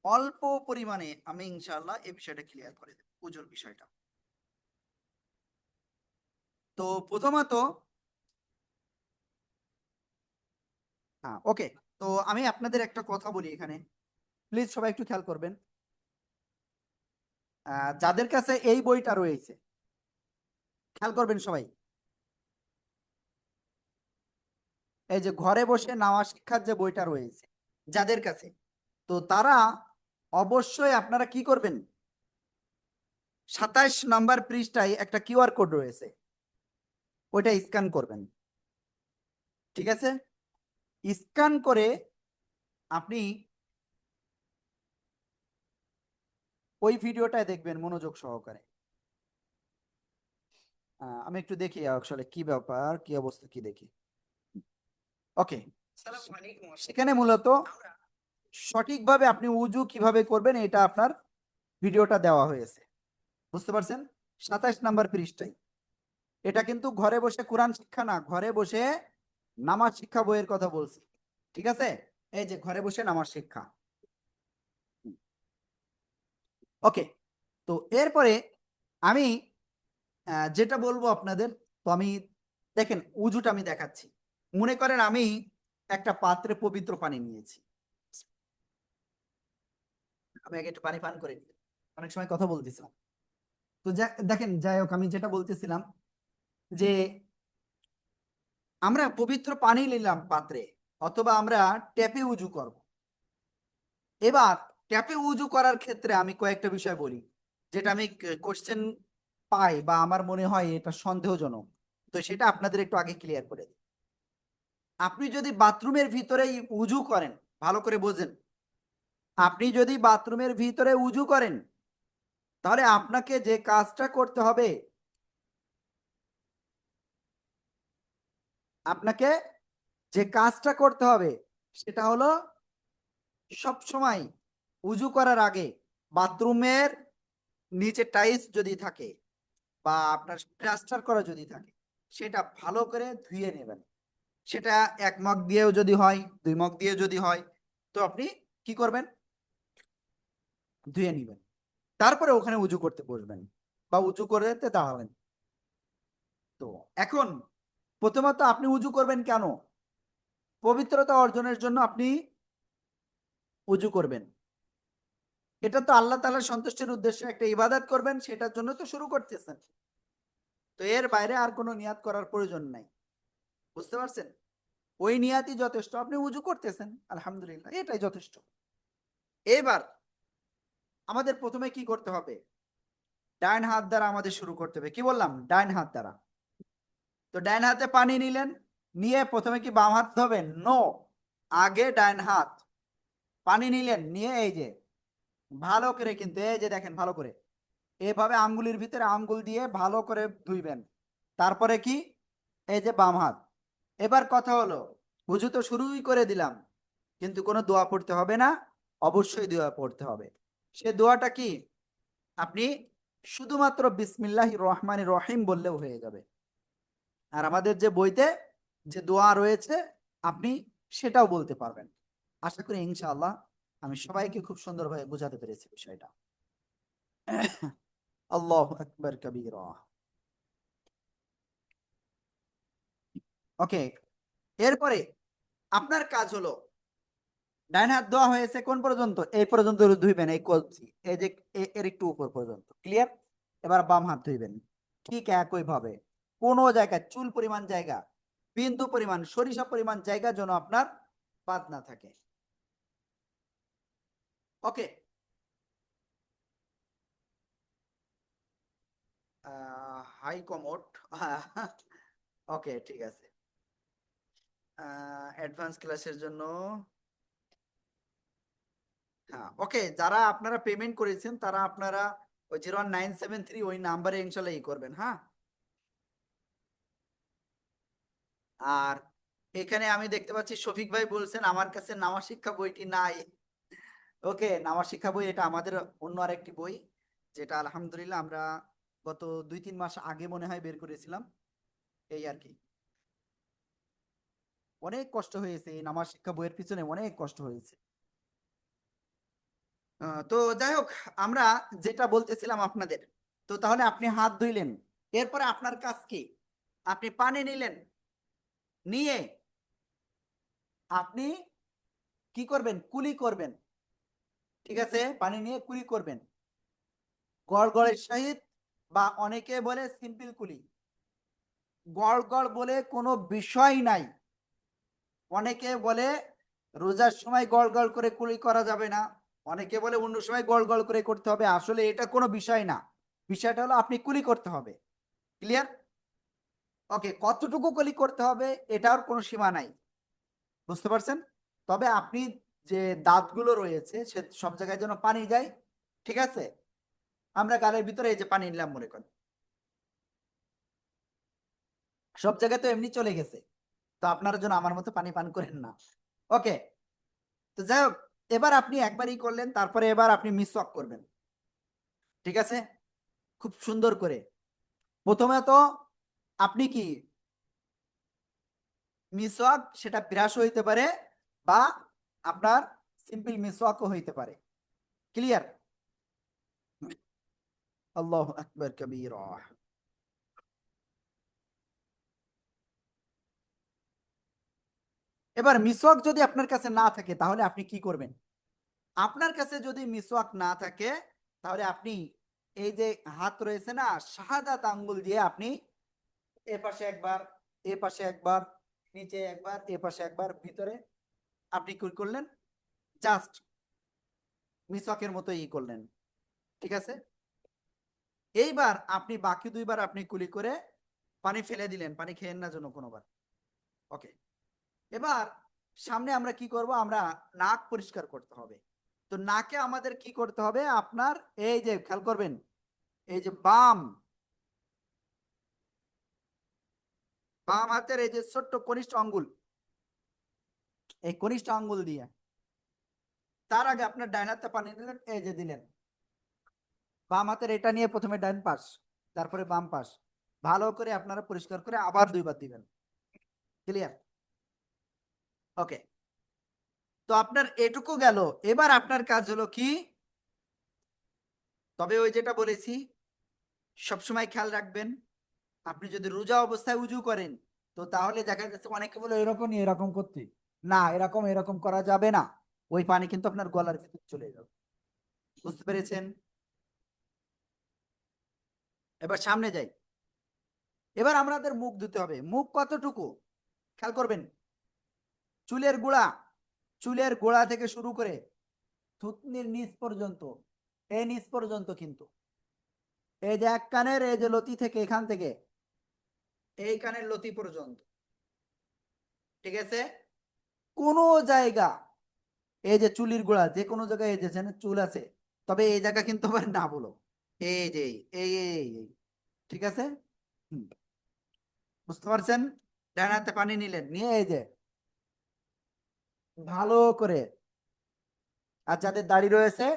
অল্প পরিমাণে আমি ইনশাল্লাহ এই বিষয়টা ক্লিয়ার করে দেব, উজুর বিষয়টা। তো প্রথমত, হ্যাঁ ওকে, তো আমি আপনাদের একটা কথা বলি এখানে, প্লিজ সবাই একটু খেয়াল করবেন। যাদের কাছে এই বইটা রয়েছে, খেয়াল করবেন সবাই, এই যে ঘরে বসে নাওয়া শিক্ষার যে বইটা রয়েছে যাদের কাছে, তো তারা অবশ্যই আপনারা কি করবেন, 27 নম্বর পৃষ্ঠায় একটা কিউআর কোড রয়েছে, ওইটা স্ক্যান করবেন। ঠিক আছে, স্ক্যান করে আপনি ওই ভিডিওটায় দেখবেন মনোযোগ সহকারে। আমি একটু দেখি আসলে কি ব্যাপার, কি অবস্থা, কি দেখি। ওকে, সেখানে মূলত সঠিকভাবে আপনি উজু কিভাবে করবেন এটা আপনার ভিডিওটা দেওয়া হয়েছে, বুঝতে পারছেন, 27 নম্বর পৃষ্ঠায়। এটা কিন্তু ঘরে বসে কোরআন শিক্ষা না, ঘরে বসে নামাজ শিক্ষা বইয়ের কথা বলছি। ঠিক আছে, এই যে ঘরে বসে নামাজ শিক্ষা। ওকে, তো এরপরে আমি যেটা বলবো আপনাদের, তো আমি দেখেন উজুটা আমি দেখাচ্ছি। মনে করেন আমি একটা পাত্রে পবিত্র পানি নিয়েছি, আমি আগে একটু পানি পান করে নিই, অনেক সময় কথা বলতেছিলাম। তো দেখেন, যাই হোক, আমি যেটা বলতেছিলাম যে আমরা পবিত্র পানি নিলাম পাত্রে, অথবা আমরা ট্যাপে উজু করব। এবার ট্যাপে উজু করার ক্ষেত্রে আমি কয়েকটা বিষয় বলি, যেটা আমি কোশ্চেন পাই বা আমার মনে হয় এটা সন্দেহজনক। তো সেটা আপনাদের একটু আগে ক্লিয়ার করে দিই। আপনি যদি বাথরুমের ভিতরেই উজু করেন, ভালো করে বোঝেন, আপনি যদি বাথরুমের ভিতরে উজু করেন, তাহলে আপনাকে যে কাজটা করতে হবে, আপনাকে যে কাজটা করতে হবে সেটা হলো সব সময় উজু করার আগে বাথরুমের নিচে টাইলস যদি থাকে বা আপনার প্লাস্টার করা যদি থাকে, সেটা ভালো করে ধুয়ে নেবেন। সেটা 1 মগ দিয়েও যদি হয়, 2 মগ দিয়ে যদি হয়, তো আপনি কি করবেন, ধুয়ে নেবেন। তারপরে ওখানে উজু করতে বসবেন বা উজু করতে দাঁড়াবেন। তো এখন প্রথমত আপনি উজু করবেন কেন? পবিত্রতা অর্জনের জন্য আপনি উজু করবেন। এটা তো আল্লাহ তাআলার সন্তুষ্টির উদ্দেশ্যে একটা ইবাদত করবেন, সেটার জন্য তো শুরু করতেছেন। তো এর বাইরে আর কোনো নিয়াত করার প্রয়োজন নাই। বুঝতে পারছেন? ওই নিয়াতই যথেষ্ট। আপনি উজু করতেছেন, আলহামদুলিল্লাহ, এটাই যথেষ্ট। এবার আমাদের প্রথমে কি করতে হবে? ডাইন হাত দ্বারা আমাদের শুরু করতে হবে। কি বললাম? ডাইন হাত দ্বারা। তো ডাইন হাতে পানি নিলেন, নিয়ে প্রথমে কি বাম হাত ধোবেন? নো, আগে ডাইন হাত। পানি নিলেন, নিয়ে এই যে ভালো করে, কিন্তু এই যে দেখেন ভালো করে এভাবে আঙ্গুলের ভিতরে আঙ্গুল দিয়ে ভালো করে ধুইবেন। তারপরে কি, এই যে বাম হাত। এবার কথা হলো, হুজু তো শুরুই করে দিলাম, কিন্তু কোনো দোয়া পড়তে হবে না। অবশ্যই দোয়া পড়তে হবে। সে দোয়াটা কি? আপনি শুধুমাত্র বিসমিল্লাহির রহমানির রহিম বললেও হয়ে যাবে। আর আমাদের যে বইতে যে দোয়া রয়েছে, আপনি সেটাও বলতে পারবেন। আশা করি ইনশাআল্লাহ আমি সবাইকে খুব সুন্দরভাবে বোঝাতে পেরেছি বিষয়টা। আল্লাহু আকবার কাবীরা। ওকে, এরপরে আপনার কাজ হলো, ডাইন হাত দেওয়া হয়েছে কোন পর্যন্ত? এই পর্যন্ত ধুইবেন, এই কলসি, এই যে এর একটু উপর পর্যন্ত, ক্লিয়ার? এবার বাম হাত ধুইবেন ঠিক একই ভাবে। কোনো জায়গায় চুল পরিমাণ জায়গা, বিন্দু পরিমাণ, সরিষা পরিমাণ জায়গা যেন আপনার বাদ না থাকে। ওকে, হাই কমোড। ওকে, ঠিক আছে। অ্যাডভান্স ক্লাসের জন্য, হ্যাঁ ওকে, যারা আপনারা পেমেন্ট করেছেন তারা আপনারা ওই 01973 ওই নাম্বারে ইনশাল্লাহ ই করবেন, হ্যাঁ। আর এখানে আমি দেখতে পাচ্ছি শফিক ভাই বলছেন আমার কাছে নামা শিক্ষা বইটি নাই। ওকে, নামা শিক্ষা বই এটা আমাদের অন্য আরেকটি বই, যেটা আলহামদুলিল্লাহ আমরা গত 2-3 মাস আগে মনে হয় বের করেছিলাম, এই আর কি। অনেক কষ্ট হয়েছে এই নামা শিক্ষা বইয়ের পিছনে, অনেক কষ্ট হয়েছে। তো যাই হোক, আমরা যেটা বলতেছিলাম আপনাদের, তো তাহলে আপনি হাত ধুইলেন, এরপরে আপনার কাজ কি? আপনি পানি নিলেন, নিয়ে আপনি কি করবেন? কুলি করবেন। ঠিক আছে, পানি নিয়ে কুলি করবেন গড়গড়ের সহিত, বা অনেকে বলে সিম্পল কুলি। গড়গড় বলে কোনো বিষয় নাই। অনেকে বলে রোজার সময় গড়গড় করে কুলি করা যাবে না, অনেকে বলে অন্য সময় গড়গড় করে করতে হবে। আসলে এটা কোনো বিষয় না। বিষয়টা হলো আপনি কুলি করতে হবে। ক্লিয়ার? ওকে, কতটুকু কুলি করতে হবে এটার কোনো সীমা নাই। বুঝতে পারছেন? তবে আপনি যে দাঁতগুলো রয়েছে সে সব জায়গায় যেন পানি যায়। ঠিক আছে? আমরা গালের ভিতরে এই যে পানি নিলাম মনে করেন, সব জায়গায় তো এমনি চলে গেছে। তো আপনারা যেন আমার মতো পানি পান করেন না। ওকে, তো যাই হোক, এবার আপনি একবারই করলেন, তারপরে এবার আপনি মিসওয়াক করবেন। ঠিক আছে? খুব সুন্দর করে। প্রথমে তো আপনি কি মিসওয়াক, সেটা ব্রাশ হইতে পারে বা আপনার সিম্পল মিসওয়াকও হইতে পারে। ক্লিয়ার? আল্লাহু আকবার কবীরা। এবার মিসওয়াক যদি আপনার কাছে না থাকে তাহলে আপনি কি করবেন? আপনার কাছে যদি মিসওয়াক না থাকে, তাহলে আপনি এই যে হাত রয়েছে না, শাহাদাত আঙ্গুল দিয়ে আপনি এ পাশে একবার, এ পাশে একবার, নিচে একবার, এ পাশে একবার, ভিতরে, আপনি কি করলেন? জাস্ট মিসওয়াকের মতো ই করলেন, ঠিক আছে। এইবার আপনি বাকি দুইবার আপনি কুলি করে পানি ফেলে দিলেন, পানি খেয়েন না যেন কোনোবার। ওকে, এবার সামনে আমরা কি করব, আমরা নাক পরিষ্কার করতে হবে। তো নাকে আমাদের কি করতে হবে, আপনার এই যে খেয়াল করবেন, এই যে বাম বাম হাতের এই যে ছোট্ট কনিষ্ঠ আঙ্গুল, এই কনিষ্ঠ আঙ্গুল দিয়ে তার আগে আপনার ডান হাতে পানি দিলেন, এই যে দিলেন, বাম হাতের এটা নিয়ে প্রথমে ডান পাশ, তারপরে বাম পাশ, ভালো করে আপনারা পরিষ্কার করে আবার দুইবার দিবেন। ক্লিয়ার? ওকে, তো আপনার এটুকু গেল। এবার আপনার কাজ হলো কি, তবে ওই যেটা বলেছি সবসময় খেয়াল রাখবেন, আপনি যদি রোজা অবস্থায় উজু করেন তো তাহলে দেখা যাচ্ছে অনেকে বলে এরকম এরকম করতে, না এরকম এরকম করা যাবে না, ওই পানি কিন্তু আপনার গলার ভিতর চলে যাবে। বুঝতে পেরেছেন? এবার সামনে যাই। এবার আমাদের মুখ ধুতে হবে। মুখ কতটুকু খেয়াল করবেন, চুলের গোড়া, চুলের গোড়া থেকে শুরু করে থুতনির নিচ পর্যন্ত, এই নিচ পর্যন্ত কিন্তু, এই যে এক কানের এই যে লতি থেকে এখান থেকে এই কানের লতি পর্যন্ত, ঠিক আছে। কোন জায়গা, এই যে চুলির গোড়া যে কোনো জায়গায় এই যে চুল আছে, তবে এই জায়গা কিন্তু আবার না বলো, এই যে এই ঠিক আছে। হুম, বুঝতে পারছেন? ডান হাতে পানি নিলেন, নিয়ে এই যে ভালো করে, আর যাদের দাড়ি রয়েছে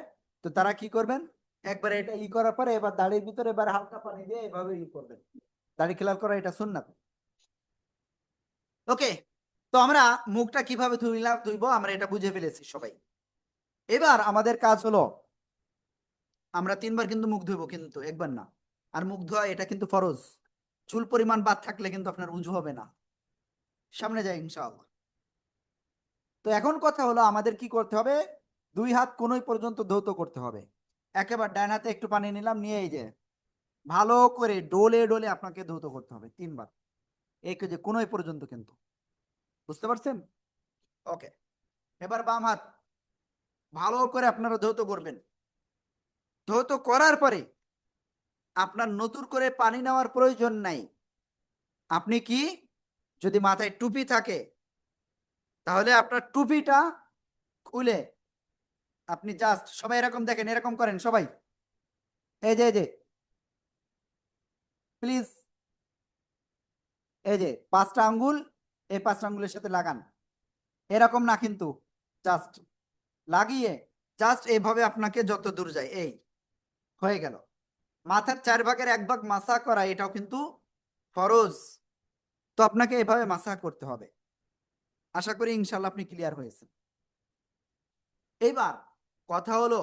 তো তারা কি করবেন, একবার এটা ই করার পরে এবার দাড়ির ভিতরে এবার হালকা পানি দিয়ে এভাবে ই করবেন। দাড়ি খেলার করা এটা সুন্নাত। ওকে, তো আমরা মুখটা কিভাবে ধুইবো আমরা এটা বুঝে ফেলেছি সবাই। এবার আমাদের কাজ হলো আমরা তিনবার কিন্তু মুখ ধুইবো, কিন্তু একবার না। আর মুখ ধোয়া এটা কিন্তু ফরজ, চুল পরিমাণ বাদ থাকলে কিন্তু আপনার উজু হবে না। সামনে যাই ইনশাআল্লাহ। তো এখন কথা হলো আমাদের কি করতে হবে, দুই হাত কোনোই পর্যন্ত ধৌত করতে হবে। একেবারে ডান হাতে একটু পানি নিলাম, নিয়ে এই যে ভালো করে ডোলে ডোলে আপনাকে ধৌত করতে হবে তিনবার, এই যে কোনোই পর্যন্ত কিন্তু। বুঝতে পারছেন? ওকে, এবার বাম হাত ভালো করে আপনারা ধৌত করবেন। ধৌত করার পরে আপনার নতুন করে পানি নেওয়ার প্রয়োজন নাই। আপনি কি, যদি মাথায় টুপি থাকে তাহলে আপনার টুপিটা খুলে আপনি জাস্ট সবাই এরকম দেখেন, এরকম করেন সবাই, এই যে প্লিজ, এই যে পাঁচটা আঙ্গুল এই পাঁচটা আঙ্গুলের সাথে লাগান, এরকম না কিন্তু, জাস্ট লাগিয়ে জাস্ট এইভাবে আপনাকে যত দূর যায় এই হয়ে গেল। মাথার 4 ভাগের 1 ভাগ মাসা করা এটাও কিন্তু ফরজ, তো আপনাকে এভাবে মাসা করতে হবে। আশা করি ইনশাল্লাহ আপনি ক্লিয়ার হয়েছেন। এইবার কথা হলো,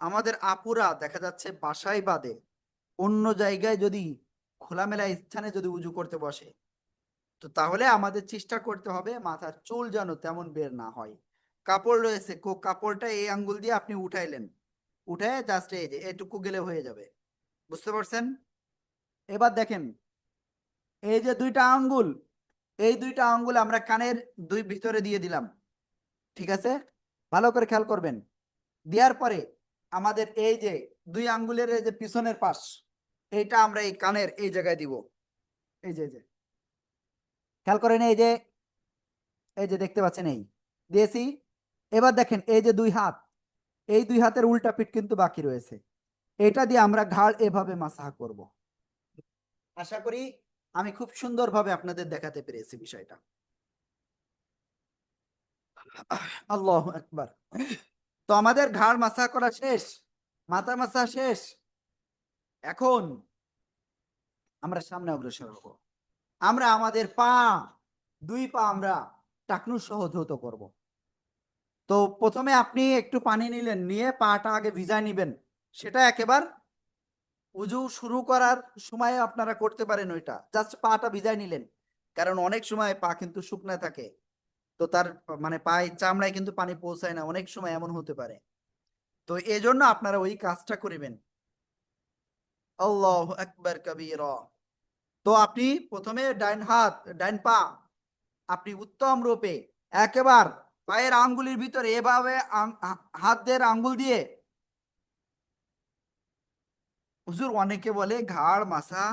আমাদের আপুরা দেখা যাচ্ছে বাসায় বাদে অন্য জায়গায় যদি খোলামেলা স্থানে যদি উজু করতে বসে, তো তাহলে আমাদের চেষ্টা করতে হবে মাথার চুল যেন তেমন বের না হয়। কাপড় রয়েছে, কাপড়টা এই আঙ্গুল দিয়ে আপনি উঠাইলেন, উঠে জাস্ট এই যে এটুকু গেলে হয়ে যাবে। বুঝতে পারছেন? এবার দেখেন, এই যে দুইটা আঙ্গুল, এই দুইটা আঙ্গুল আমরা কানের দুই ভিতরে দিয়ে দিলাম, ঠিক আছে। ভালো করে খেয়াল করবেন, দেওয়ার পরে আমাদের এই যে দুই আঙ্গুলের এই যে পিছনের পাশ, এইটা আমরা এই কানের এই জায়গায় দিব, এই যে খেয়াল করেন, এই যে দেখতে পাচ্ছেন এই দিয়েছি। এবার দেখেন এই যে দুই হাত, এই দুই হাতের উল্টা পিঠ কিন্তু বাকি রয়েছে, এটা দিয়ে আমরা ঘাড় এভাবে মাসাহ করব। আশা করি আমি খুব সুন্দরভাবে আপনাদের দেখাতে পেরেছি বিষয়টা। আল্লাহু আকবার। তো আমাদের ঘাড় মাসাহ করা শেষ, মাথা মাসাহ শেষ। এখন আমরা সামনে অগ্রসর হব। আমরা আমাদের পা, দুই পা আমরা টাকনু সহ ধৌত করব। তো প্রথমে আপনি একটু পানি নিলেন, নিয়ে পাটা আগে ভিজায় নিবেন। সেটা একেবারে উজু শুরু করার সময় আপনারা করতে পারেন, ওইটা জাস্ট পাটা ভিজায় নিলেন, কারণ অনেক সময় পা কিন্তু শুকনা থাকে, তো তার মানে পায়ে চামড়ায় কিন্তু পানি পৌঁছায় না, অনেক সময় এমন হতে পারে। তো এই জন্য আপনারা ওই কাজটা করিবেন। আল্লাহু আকবার কাবীরা। তো আপনি প্রথমে ডাইন হাত, ডাইন পা আপনি উত্তম রূপে একেবার পায়ের আঙ্গুলির ভিতরে এভাবে হাতের আঙ্গুল দিয়ে হুজুর অনেকে বলে ঘাড় মাসা,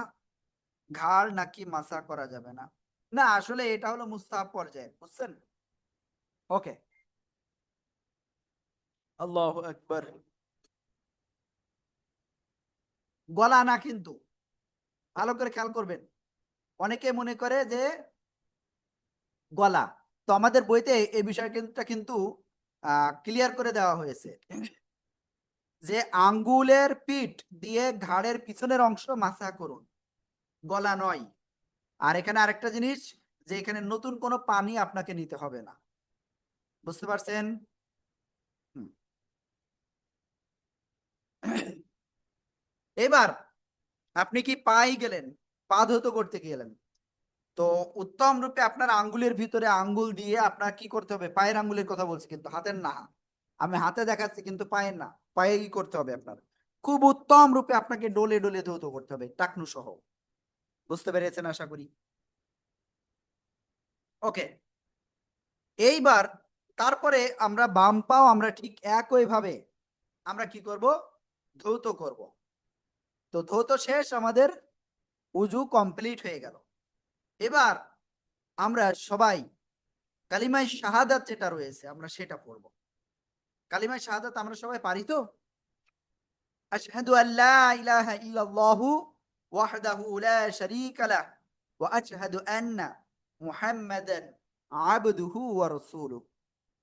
ঘাড় নাকি মাসা করা যাবে না। না, আসলে এটা হলো মুস্তাহাব পর্যায়ে, বুঝছেন? ওকে। আল্লাহু আকবার। গলা না কিন্তু, ভালো করে খেয়াল করবেন। অনেকে মনে করে যে গলা, তো আমাদের বইতে এই বিষয়টা কিন্তু ক্লিয়ার করে দেওয়া হয়েছে যে আঙ্গুলের পিঠ দিয়ে ঘাড়ের পিছনের অংশ মাসা করুন, গলা নয়। আর এখানে আরেকটা জিনিস, যে এখানে নতুন কোনো পানি আপনাকে নিতে হবে না, বুঝতে পারছেন? হুম। এবার আপনি কি পাই গেলেন, পা ধৌত করতে গেলেন, তো উত্তম রূপে আপনার আঙ্গুলের ভিতরে আঙ্গুল দিয়ে আপনার কি করতে হবে, পায়ের আঙ্গুলের কথা বলছি কিন্তু হাতের না। আমি হাতে দেখাচ্ছি কিন্তু পায়ের না, পায়ে কি করতে হবে আপনার, খুব উত্তম রূপে আপনাকে ডলে ডলে ধৌত করতে হবে টাকনু সহ। বুঝতে পেরেছেন আশা করি। ওকে। এইবার তারপরে আমরা বাম পাও আমরা ঠিক একই ভাবে আমরা কি করব, ধৌত করব। তো ধৌত শেষ, আমাদের উজু কমপ্লিট হয়ে গেল। এবার আমরা সবাই কালিমায়ে শাহাদাত যেটা রয়েছে আমরা সেটা পড়ব। কালিমায়ে শাহাদাত আমরা সবাই পারি তো? আশহাদু আল্লা ইলাহা ইল্লাল্লাহু ওয়াহদাহু লা শারীকা লাহ ওয়া আশহাদু আন্না মুহাম্মাদান আবদুহু ওয়া রাসূলুহু।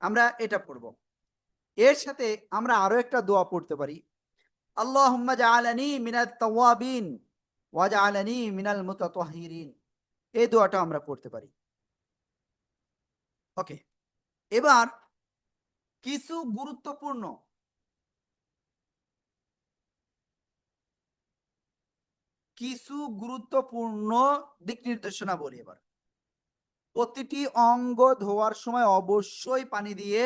আমরা এটা পড়ব। এর সাথে আমরা আরো একটা দোয়া পড়তে পারি, আল্লাহুম্মা জাআলানি মিনাত তাওয়াবিন ওয়া জাআলানি মিনাল মুতাতাহহিরিন। এই দোয়াটা আমরা পড়তে পারি। ওকে। এবার কিছু গুরুত্বপূর্ণ কিছু গুরুত্বপূর্ণ দিক নির্দেশনা বলি এবার। প্রতিটি অঙ্গ ধোয়ার সময় অবশ্যই পানি দিয়ে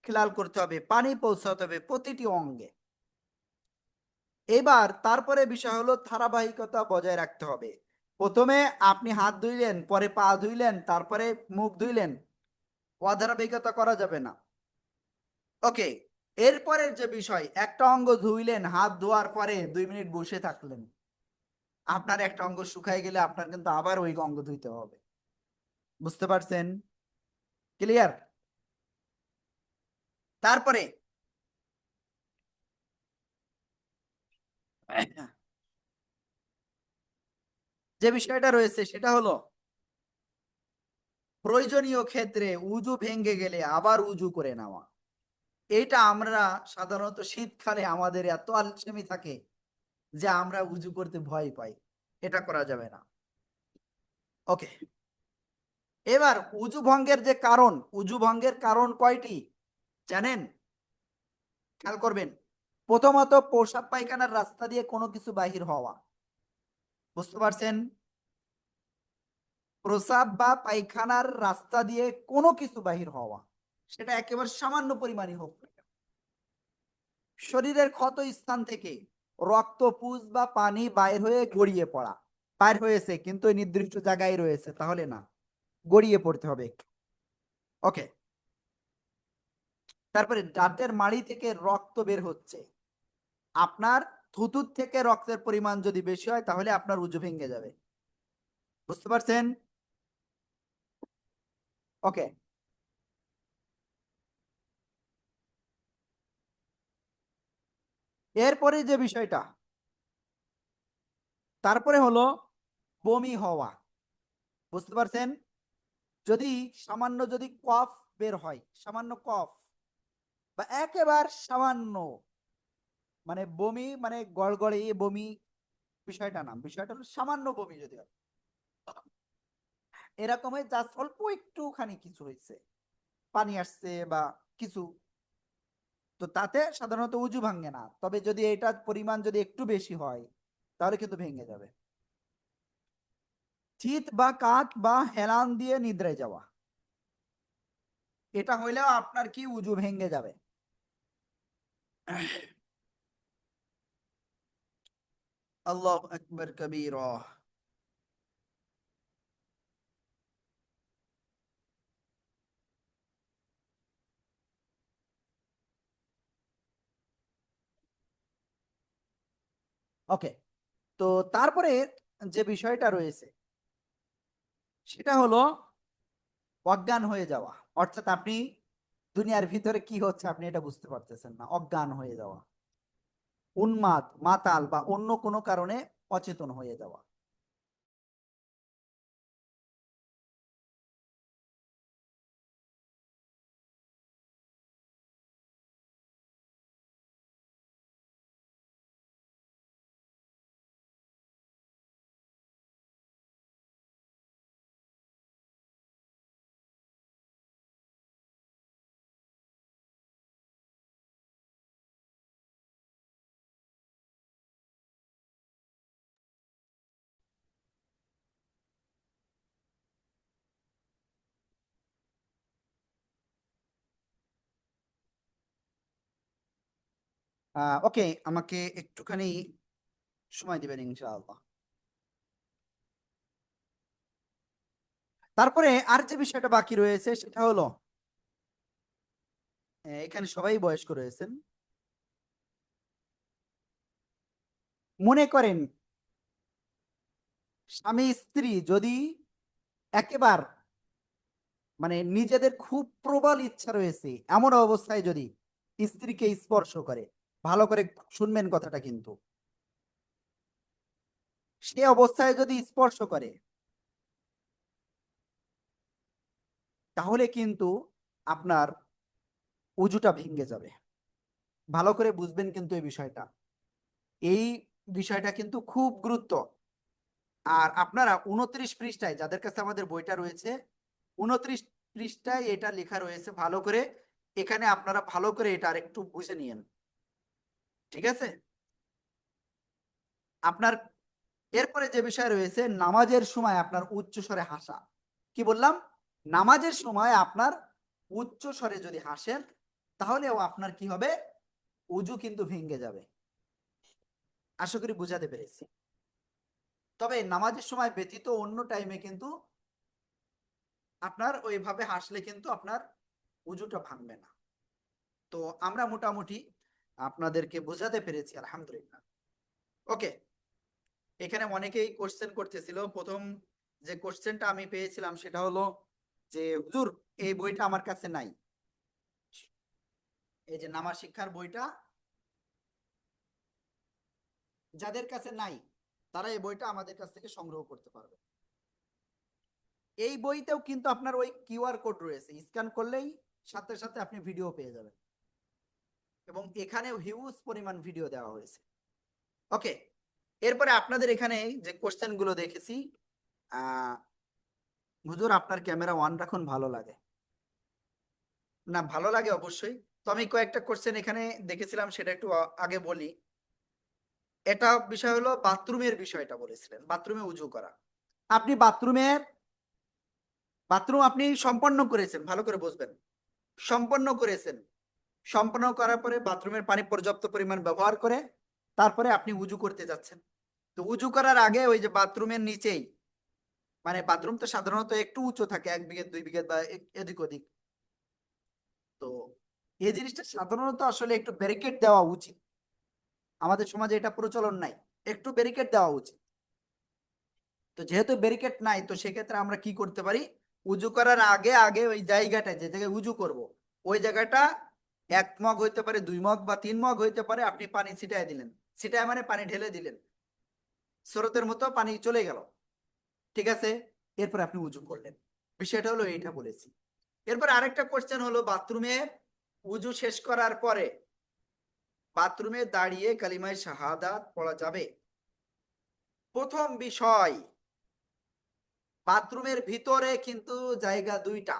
খেয়াল করতে হবে, পানি পৌঁছাতে হবে প্রতিটি অঙ্গে। এবার তারপরে বিষয় হলো ধারাবাহিকতা বজায় রাখতে হবে। প্রথমে আপনি হাত ধুইলেন, পরে পা ধুইলেন, তারপরে মুখ ধুইলেন, অধারাবাহিকতা করা যাবে না। ওকে। এরপরের যে বিষয়, একটা অঙ্গ ধুইলেন, হাত ধোয়ার পরে 2 মিনিট বসে থাকলেন, আপনার একটা অঙ্গ শুকায় গেলে আপনার কিন্তু আবার ওই অঙ্গ ধুইতে হবে। বুঝতে পারছেন? ক্লিয়ার? তারপরে যে বিষয়টা রয়েছে সেটা হলো প্রয়োজনীয় ক্ষেত্রে উজু ভেঙে গেলে আবার উজু করে নেওয়া। এটা আমরা সাধারণত শীতকালে আমাদের এত আলসেমি থাকে যে আমরা উজু করতে ভয় পাই, এটা করা যাবে না। ওকে। এবার উজু ভঙ্গের যে কারণ, উজু ভঙ্গের কারণ কয়টি জানেন? খেয়াল করবেন। প্রথমত প্রসাব পায়খানার রাস্তা দিয়ে কোনো কিছু বাহির হওয়া, বুঝতে পারছেন? প্রসাব বা পায়খানার রাস্তা দিয়ে কোনো কিছু বাহির হওয়া, সেটা একেবারে সামান্য পরিমাণই হোক না কেন। শরীরের ক্ষত স্থান থেকে রক্ত, পুজ বা পানি বাইর হয়ে গড়িয়ে পড়া, বাইর হয়েছে কিন্তু ওই নির্দিষ্ট জায়গায় রয়েছে, তাহলে না, গড়িয়ে পড়তে হবে। ওকে। তারপরে দাঁতের মাড়ি থেকে রক্ত বের হচ্ছে, আপনার থুতুর থেকে রক্তের পরিমাণ যদি বেশি হয় তাহলে আপনার উজু ভেঙে যাবে। বুঝতে পারছেন? ওকে। এরপরে যে বিষয়টা, তারপরে হলো বমি হওয়া। বুঝতে পারছেন? যদি সামান্য যদি কফ বের হয়, সামান্য কফ বা একেবারে সামান্য, মানে বমি মানে গড়গড়ে বমি, বিষয়টা না, বিষয়টা হলো সামান্য বমি যদি হয়, এরকম হয় জাস্ট অল্প একটুখানি কিছু হয়েছে, পানি আসছে বা কিছু, তো তাতে সাধারণত উজু ভাঙে না। তবে যদি এটার পরিমাণ যদি একটু বেশি হয় তাহলে কিন্তু ভেঙে যাবে। চিত বা কাত বা হেলান দিয়ে নিদ্রায় যাওয়া, এটা হইলেও আপনার কি উজু ভেঙে যাবে। আল্লাহ আকবার কবীরা। ওকে, তো তারপরে যে বিষয়টা রয়েছে সেটা হলো অজ্ঞান হয়ে যাওয়া, অর্থাৎ আপনি দুনিয়ার ভিতরে কি হচ্ছে আপনি এটা বুঝতে পারতেছেন না, অজ্ঞান হয়ে যাওয়া, উন্মাদ, মাতাল বা অন্য কোনো কারণে অচেতন হয়ে যাওয়া। ওকে, আমাকে একটুখানি সময় দিবেন ইনশাআল্লাহ। তারপরে আর যে বিষয়টা বাকি রয়েছে সেটা হলো এখানে সবাই বয়স্ক রয়েছেন, মনে করেন স্বামী স্ত্রী যদি একেবারে মানে নিজেদের খুব প্রবল ইচ্ছা রয়েছে এমন অবস্থায় যদি স্ত্রীকে স্পর্শ করে, ভালো করে শুনবেন কথাটা কিন্তু, সে অবস্থায় যদি স্পর্শ করে তাহলে কিন্তু আপনার উজুটা ভেঙে যাবে। ভালো করে বুঝবেন কিন্তু এই বিষয়টা, এই বিষয়টা কিন্তু খুব গুরুত্ব। আর আপনারা 29 পৃষ্ঠায়, যাদের কাছে আমাদের বইটা রয়েছে, 29 পৃষ্ঠায় এটা লেখা রয়েছে ভালো করে, এখানে আপনারা ভালো করে এটা আরেকটু বুঝে নিয়েন, ঠিক আছে? আপনার এরপরে যে বিষয় রয়েছে, নামাজের সময় আপনার উচ্চ স্বরে হাসা। কি বললাম? নামাজের সময় আপনার উচ্চ স্বরে যদি হাসেন তাহলেও আপনার কি হবে, উজু কিন্তু ভেঙে যাবে। আশা করি বুঝাতে পেরেছি। তবে নামাজের সময় ব্যতীত অন্য টাইমে কিন্তু আপনার ওইভাবে হাসলে কিন্তু আপনার উজুটা ভাঙবে না। তো আমরা মোটামুটি আপনাদেরকে বোঝাতে পেরেছি আলহামদুলিল্লাহ। ওকে, এখানে অনেকেই কোশ্চেন করতেছিল। প্রথম যে কোশ্চেনটা আমি পেয়েছিলাম সেটা হলো যে হুজুর এই বইটা আমার কাছে নাই, এই যে নামাজ শিক্ষার বইটা যাদের কাছে নাই তারা এই বইটা আমাদের কাছ থেকে সংগ্রহ করতে পারবে। এই বইতেও কিন্তু আপনার ওই কিউআর কোড রয়েছে, স্ক্যান করলেই সাথে সাথে আপনি ভিডিও পেয়ে যাবেন, এবং এখানেও হিউজ পরিমাণ ভিডিও দেওয়া হয়েছে। ওকে, এরপরে আপনাদের এখানে যে কোশ্চেন গুলো দেখেছি, আহ হুজুর আপনার ক্যামেরা অন রাখুন, ভালো লাগে না? ভালো লাগে অবশ্যই। তো আমি কয়েকটা কোশ্চেন এখানে দেখেছিলাম, সেটা একটু আগে বলি। এটা বিষয় হলো বাথরুমের বিষয়টা বলেছিলেন, বাথরুমে উজু করা। আপনি বাথরুম আপনি সম্পন্ন করেছেন, ভালো করে বুঝবেন, সম্পন্ন করেছেন। সম্পন্ন করার পরে বাথরুমের পানি পর্যাপ্ত পরিমাণ ব্যবহার করে তারপরে আপনি উজু করতে যাচ্ছেন। তো উজু করার আগে ওই যে বাথরুমের নিচেই, মানে বাথরুম তো সাধারণত একটু উঁচু থাকে, 1 বিঘে 2 বিঘে বা এদিক ওদিক, তো এই জিনিসটা সাধারণত আসলে একটু ব্যারিকেড দেওয়া উচিত। আমাদের সমাজে এটা প্রচলন নাই, একটু ব্যারিকেড দেওয়া উচিত। তো যেহেতু ব্যারিকেড নাই, তো সেক্ষেত্রে আমরা কি করতে পারি, উজু করার আগে আগে ওই জায়গাটা, যে জায়গায় উজু করব, ওই জায়গাটা 1 মগ হইতে পারে, 2 মগ বা 3 মগ হইতে পারে, আপনি পানি ছিটায় দিলেন। ছিটায় মানে পানি ঢেলে দিলেন, স্রোতের মতো পানি চলে গেল, ঠিক আছে? এরপর আপনি উজু করলেন। বিষয়টা হলো এইটা বলেছি। এরপর আরেকটা কোশ্চেন হলো, বাথরুমে উজু শেষ করার পরে বাথরুমে দাঁড়িয়ে কালিমায়ে শাহাদাত পড়া যাবে? প্রথম বিষয়, বাথরুমের ভিতরে কিন্তু জায়গা দুইটা।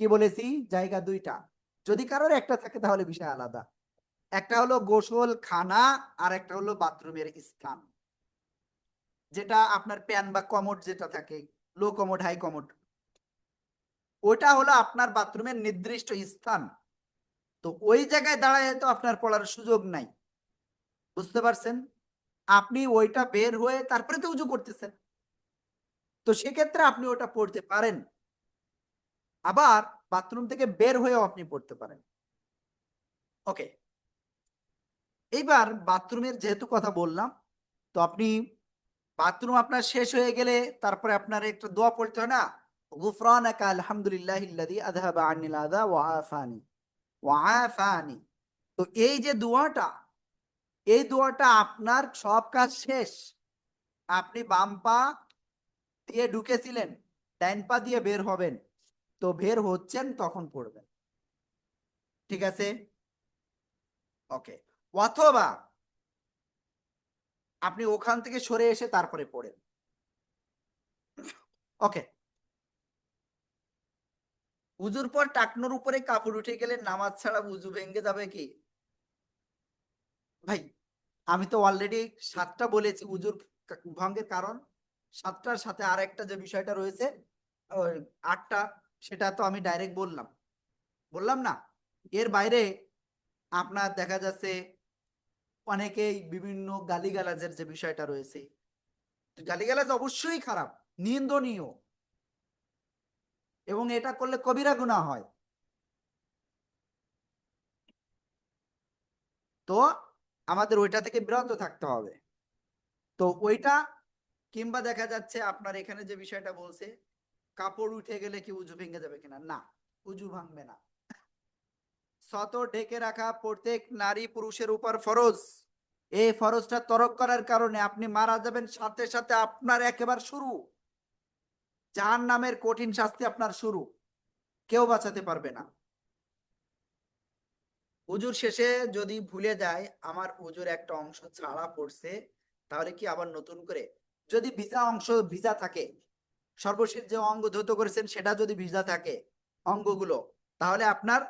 কি বলেছি? জায়গা দুইটা। যদি কারোর একটা থাকে তাহলে বিষয় আলাদা। একটা হলো গোসল খানা, আর একটা হলো বাথরুমের স্থান, যেটা আপনার প্যান বা কমোড যেটা থাকে, লো কমোড হাই কমোড, ওটা হলো আপনার বাথরুমের নির্দিষ্ট স্থান। তো ওই জায়গায় দাঁড়ায় তো আপনার পড়ার সুযোগ নাই, বুঝতে পারছেন? আপনি ওইটা বের হয়ে তারপরে তো উজু করতেছেন, তো সেক্ষেত্রে আপনি ওটা পড়তে পারেন। আবার বাথরুম থেকে বের হয়েও আপনি পড়তে পারেন। ওকে, এইবার বাথরুমের যেহেতু কথা বললাম, তো আপনি বাথরুম আপনার শেষ হয়ে গেলে তারপরে আপনার একটা দোয়া পড়তে হয় না, গুফরানাকা আলহামদুলিল্লাহিল্লাযী আযহাবা আন্নিল আযা ওয়া আফানি ওয়া আফানি। তো এই যে দোয়াটা, এই দোয়াটা আপনার সব কাজ শেষ, আপনি বাম পা দিয়ে ঢুকেছিলেন, ডাইন পা দিয়ে বের হবেন, তো বের হচ্ছেন তখন পড়বেন। ঠিক আছে? ওকে। অথবা আপনি ওখান থেকে সরে এসে তারপরে পড়েন। ওকে। উজুর পর টাকনোর উপরে কাপড় উঠে গেলে নামাজ ছাড়া উজু ভেঙে যাবে কি? ভাই আমি তো অলরেডি 7টা বলেছি উজুর ভঙ্গের কারণ, 7টার সাথে আর একটা যে বিষয়টা রয়েছে 8টা, সেটা তো আমি ডাইরেক্ট বললাম, বললাম না? এর বাইরে আপনার দেখা যাচ্ছে অনেকেই বিভিন্ন গালিগালাজের যে বিষয়টা রয়েছে, গালিগালাজ অবশ্যই খারাপ, নিন্দনীয়, এবং এটা করলে কবিরা গুনাহ হয়। তো আমাদের ওইটা থেকে বিরত থাকতে হবে। তো ওইটা, কিংবা দেখা যাচ্ছে আপনার এখানে যে বিষয়টা বলছে কাপড় উঠে গেলে কি উজু ভেঙে যাবে কিনা, না, উজু ভাঙবে না। সতর ঢেকে রাখা প্রত্যেক নারী পুরুষের উপর ফরজ। এই ফরজটা তরক করার কারণে আপনি মারা যাবেন, সাথে সাথে আপনার একেবারে শুরু জাহান্নামের কঠিন শাস্তি, আপনার শুরু, কেউ বাঁচাতে পারবে না। উজুর শেষে যদি ভুলে যায় আমার উজুর একটা অংশ ছাড়া পড়ছে, তাহলে কি আবার নতুন করে, যদি ভিজা অংশ ভিজা থাকে, সর্বশেষ যে অঙ্গ ধৌত করেছেন সেটা যদি ভিজা থাকে অঙ্গগুলো, তাহলে আপনার,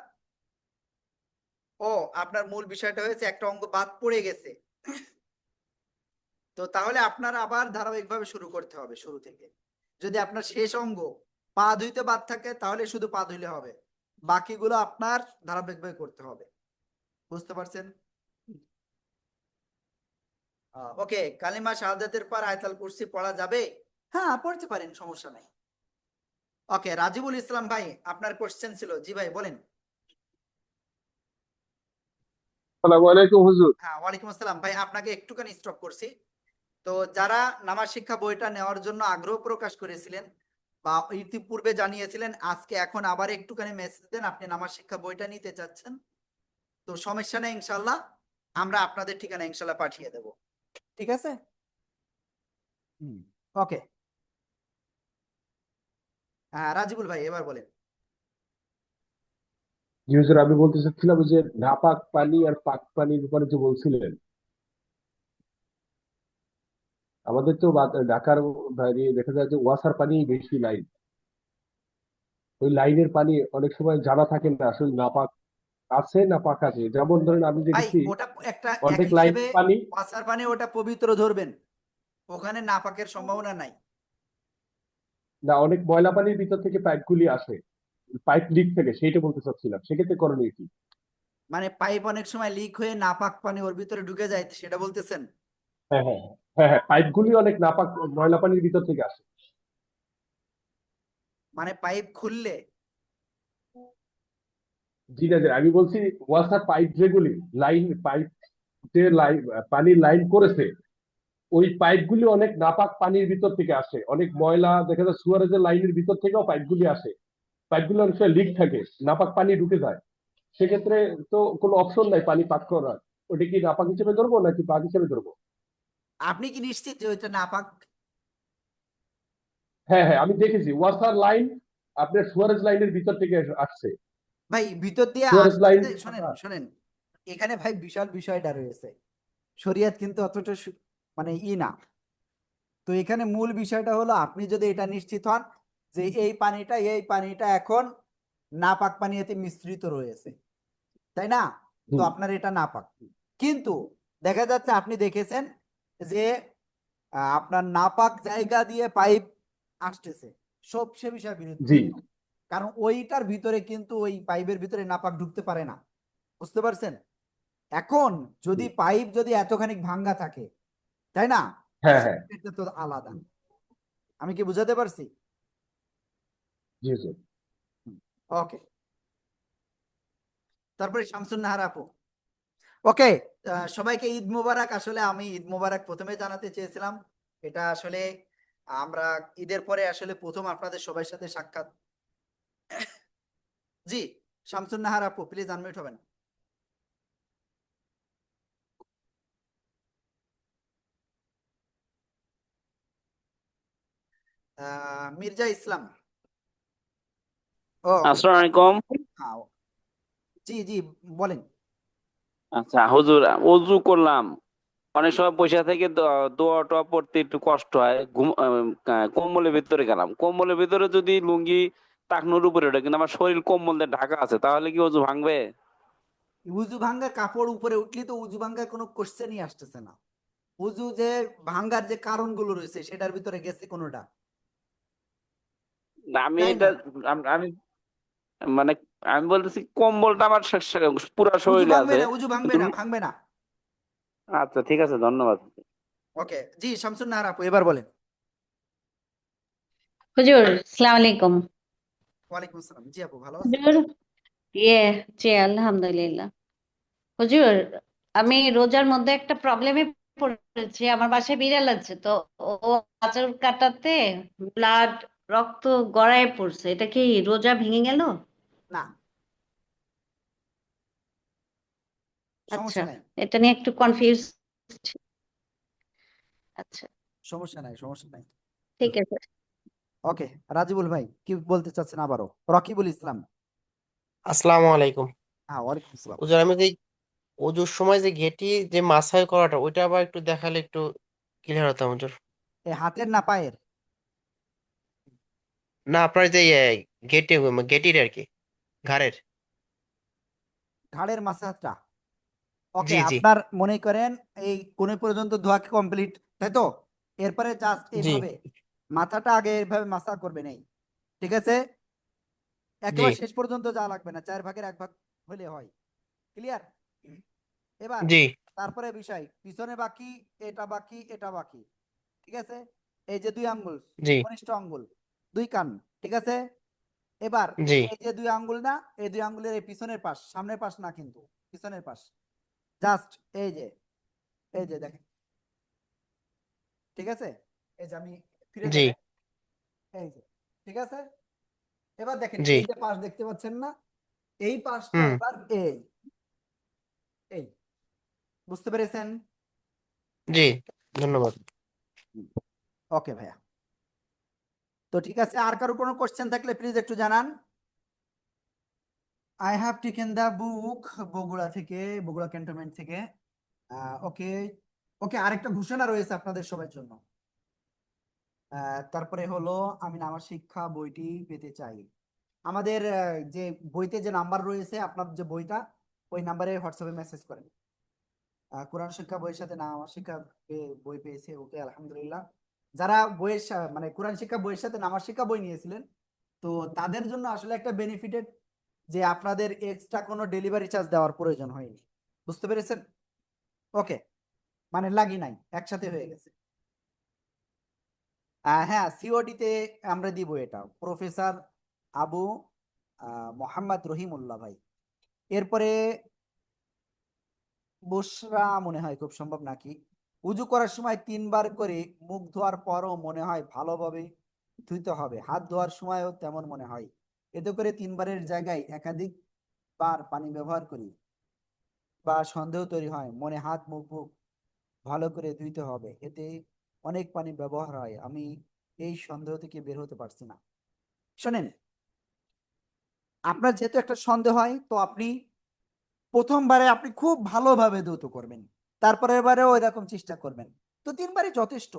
ও আপনার মূল বিষয়টা হয়েছে একটা অঙ্গ বাদ পড়ে গেছে, তো তাহলে আপনার আবার ধারাবাহিকভাবে শুরু করতে হবে শুরু থেকে। যদি আপনার শেষ অঙ্গ পা ধুইতে বাদ থাকে তাহলে শুধু পা ধুইলে হবে, বাকিগুলো আপনার ধারাবাহিকভাবে করতে হবে। বুঝতে পারছেন? ওকে। কালিমা শাহাদাতের পর আয়াতুল কুরসি পড়া যাবে? হ্যাঁ, পড়তে পারেন, সমস্যা নাই। ওকে, রাজিবুল ইসলাম ভাই আপনার কোশ্চেন ছিল। জি ভাই বলেন। আসসালামু আলাইকুম হুজুর। হ্যাঁ, ওয়ালাইকুম আসসালাম ভাই, আপনাকে একটুখানি স্টপ করছি। তো যারা নামাজ শিক্ষা বইটা নেওয়ার জন্য আগ্রহ প্রকাশ করেছিলেন বা ইতিপূর্বে জানিয়েছিলেন, আজকে এখন আবার একটুখানি মেসেজ দেন আপনি নামাজ শিক্ষা বইটা নিতে চাচ্ছেন, তো সমস্যা নেই, ইনশাল্লাহ আমরা আপনাদের ঠিকানা ইনশাল্লাহ পাঠিয়ে দেব। ঠিক আছে? ওকে। হ্যাঁ রাজিবুল ভাই এবার বলেন। জি হুজুর, আমি বলতে চাচ্ছিলাম যে নাপাক পানি আর পাক পানির ব্যাপারে যে বলছিলেন, আমাদের তো ঢাকার বাইরে দেখা যায় যে ওয়াসার পানি বেশি লাইন। ওই লাইনের পানি অনেক সময় জানা থাকে না আসলে নাপাক আছে না পাক আছে। যেমন ধরেন আমি ভাই দেখেছি ওটা একটা এক অর্ধেক হিসেবে লাইনের পানি, ওয়াসার পানি, ওটা পবিত্র ধরবেন, ওখানে নাপাকের সম্ভাবনা নাই। না অনেক ময়লা পানির ভিতর থেকে পাইপগুলি আসে, পাইপ লিক থেকে, সেইটা বলতে চাচ্ছিলাম, সেক্ষেত্রে করণীয় কি? মানে পাইপ অনেক সময় লিক হয়ে নাপাক পানি ওর ভিতরে ঢুকে যায়, সেটা বলতেছেন? হ্যাঁ হ্যাঁ হ্যাঁ হ্যাঁ, পাইপগুলি অনেক নাপাক ময়লা পানির ভিতর থেকে আসে। মানে পাইপ খুললে? জি না জি না, আমি বলছি ওয়াসার পাইপ যেগুলি, লাইন পাইপ যে লাইন পানির লাইন করেছে, ওই পাইপগুলি অনেক নাপাক পানির ভিতর থেকে আসে, অনেক ময়লা দেখা যায় সুয়ারেজের লাইনের ভিতর থেকেও পাইপগুলি আসে। পাইপগুলো অনেক সময় লিক থাকে, নাপাক পানি ঢুকে যায়। সেক্ষেত্রে তো কোনো অপশন নাই পানি পাক করার। ওটা কি নাপাক হিসেবে ধরবো নাকি পাক হিসেবে ধরবো? আপনি কি নিশ্চিত যে ওইটা নাপাক? হ্যাঁ হ্যাঁ, আমি দেখেছি ওয়াসার লাইন আপনার সুয়ারেজ লাইনের ভিতর থেকে আসছে। ভাই ভিতর দিয়ে সুয়ারেজ লাইন, আসতেছে, শোনেন শোনেন, এখানে ভাই বিশাল বিষয়টা রয়েছে, শরিয়ত কিন্তু অতটা মানে না। তো এখানে মূল বিষয়টা হলো আপনি যদি এটা নিশ্চিত হন যে এই পানিটা এখন নাপাক পানি এতে মিশ্রিত রয়েছে, তাই না? তো আপনার এটা নাপাক। কিন্তু দেখা যাচ্ছে আপনি দেখেছেন যে আপনার নাপাক জায়গা দিয়ে পাইপ আসতেছে, সব সে বিষয়ে বিরোধী, জি কিন্তু কারণ ওইটার ভিতরে কিন্তু ওই পাইপের ভিতরে নাপাক ঢুকতে পারে না। বুঝতে পারছেন? এখন যদি পাইপ যদি এতখানি ভাঙ্গা থাকে, তাই না, হ্যাঁ হ্যাঁ, সেটা তো আলাদা। আমি কি বুঝাতে পারছি? জি জি। ওকে। তারপরে শামসুন নাহার আপু। ওকে, সবাইকে ঈদ মোবারক। আসলে আমি ঈদ মোবারক প্রথমে জানাতে চেয়েছিলাম, এটা আসলে আমরা ঈদের পরে আসলে প্রথম আপনাদের সবার সাথে সাক্ষাৎ। জি, শামসুন নাহার আপু প্লিজ আনমিউট হবেন। মির্জা ইসলাম। ও আসসালামু আলাইকুম। হ্যাঁ, জি জি বলেন। আচ্ছা হুজুর, ওযু করলাম, অনেক সময় পয়সা থেকে দোয়া টোয়া পড়তে একটু কষ্ট হয়, ঘুম কম্বলের ভিতরে গেলাম, কম্বলের ভিতরে যদি লুঙ্গি টাকনুর উপরে ওঠে কিন্তু আমার শরীর কম্বল দিয়ে ঢাকা আছে, তাহলে কি ওযু ভাঙবে? উজু ভাঙ্গা কাপড় উপরে উঠলি তো উজু ভাঙ্গার কোনো কোশ্চেনই আসতেছে না। উজু যে ভাঙ্গার যে কারণগুলো রয়েছে সেটার ভিতরে গেছে কোনোটা, না, আমি তাই এটা না? আমি মানে আমি বলতেছি কম্বলটা আমার পুরো উজু শরীরে ভাঙবে আছে না, উজু ভাঙবে কিন্তু না, ভাঙবে না। আচ্ছা ঠিক আছে, ধন্যবাদ। ওকে, জি শামসুন নাহার আপু এবার বলেন। হুজুর আসসালামু আলাইকুম। ওয়ালাইকুম আসসালাম। জি আপু ভালো আছেন? হুজুর, ইয়ে, জি আলহামদুলিল্লাহ। হুজুর, আমি রোজার মধ্যে একটা প্রবলেমে পড়েছি। আমার বাসায় বিড়াল আছে, তো ও আঁচড় কাটাতে ব্লাড, রক্ত গড়ায় পড়ছে। এটা কি রোজা ভেঙে গেল? না, আচ্ছা, সমস্যা নাই। এটা নিয়ে একটু কনফিউজ। আচ্ছা, সমস্যা নাই, সমস্যা নাই। ঠিক আছে। ওকে, রাজিবুল ভাই কি বলতে চাচ্ছেন আবারও? রকিবুল ইসলাম। আসসালামু আলাইকুম। হ্যাঁ, ওয়ালাইকুম আসসালাম। হুজুর, আমি যে ওজুর সময় যে ঘেঁটি যে মাথায় করাটা, ওইটা আবার একটু দেখালে একটু ক্লিয়ার হতাম হুজুর। এই হাতের না পায়ের? না, আপনার যে ঘেঁটি, ঘেঁটির আর কি, ঘাড়ের। ঘাড়ের মাসাজটা? ওকে, জি জি আপনার মনে করেন এই কোণে পর্যন্ত ধোয়া কমপ্লিট, তাই তো? এরপরে জাস্ট জি এইভাবে মাথাটা আগে এইভাবে মাসাজ করবেন, এই ঠিক আছে? জি একেবারে শেষ পর্যন্ত যা লাগবে না, 4 ভাগের 1 ভাগ হলে হয়। ক্লিয়ার? এবার জি তারপরে বিষয় পিছনে বাকি, এটা বাকি, এটা বাকি, ঠিক আছে? এই যে 2 আঙ্গুল, জি কনিষ্ঠ আঙ্গুল, 2 কান, ঠিক আছে? এবার জি এই যে 2 আঙ্গুল না, এই 2 আঙ্গুলের এই পিছনের পাশ, সামনের পাশ না কিন্তু পিছনের পাশ, জাস্ট এই যে, এই যে দেখেন, ঠিক আছে? এই যে আমি ফিরে জি দেখেন, এই যে, ঠিক আছে? এবার দেখেন জি এই যে পাশ দেখতে পাচ্ছেন না, এই পাশটা হুম এবার এই এই বুঝতে পেরেছেন? জি, ধন্যবাদ। ওকে ভাইয়া, তো ঠিক আছে, আর কারো কোনো কোশ্চেন থাকলে প্লিজ একটু জানান। I have taken the book, Bogura থেকে, বগুড়া ক্যান্টনমেন্ট থেকে। ওকে, ওকে, আরেকটা ঘোষণা রয়েছে আপনাদের সবার জন্য। তারপরে হলো, আমি নামাজ শিক্ষা বইটি পেতে চাই। আমাদের যে বইতে যে নাম্বার রয়েছে, আপনার যে বইটা, ওই নাম্বারে হোয়াটসঅ্যাপে মেসেজ করেন। কোরআন শিক্ষা বইয়ের সাথে নামাজ শিক্ষা বই পেয়েছে, ওকে আলহামদুলিল্লাহ। যারা মানে কোরআন শিক্ষা বইয়ের সাথে নামাজ শিক্ষা বই নিয়েছিলেন, তো তাদের জন্য আসলে একটা বেনিফিটেড, যে আপনাদের এক্সট্রা কোনো ডেলিভারি চার্জ দেওয়ার প্রয়োজন হয়নি। বুঝতে পেরেছেন? ওকে, মানে লাগি নাই, একসাথে হয়ে গেছে। হ্যাঁ, সিওডি তে আমরা দিব, এটা প্রফেসর আবু মোহাম্মদ রহিমুল্লাহ ভাই। এরপরে বসরা মনে হয় খুব সম্ভব নাকি। উজু করার সময় 3 বার করে মুখ ধোয়ার পরও মনে হয় ভালোভাবে ধুইতে হবে, হাত ধোয়ার সময়ও তেমন মনে হয়। এতে করে 3 বারের জায়গায় একাধিক বার পানি ব্যবহার করি বা সন্দেহ তৈরি হয়, মনে হাত মুখ ভালো করে ধুইতে হবে, এতে অনেক পানি ব্যবহার হয়। আমি এই সন্দেহ থেকে বের হতে পারছি না। শোনেন, আপনার যেহেতু একটা সন্দেহ হয়, তো আপনি প্রথমবারে আপনি খুব ভালোভাবে ধৌত করবেন, তারপরের বারেও এরকম চেষ্টা করবেন, তো 3 বারই যথেষ্ট।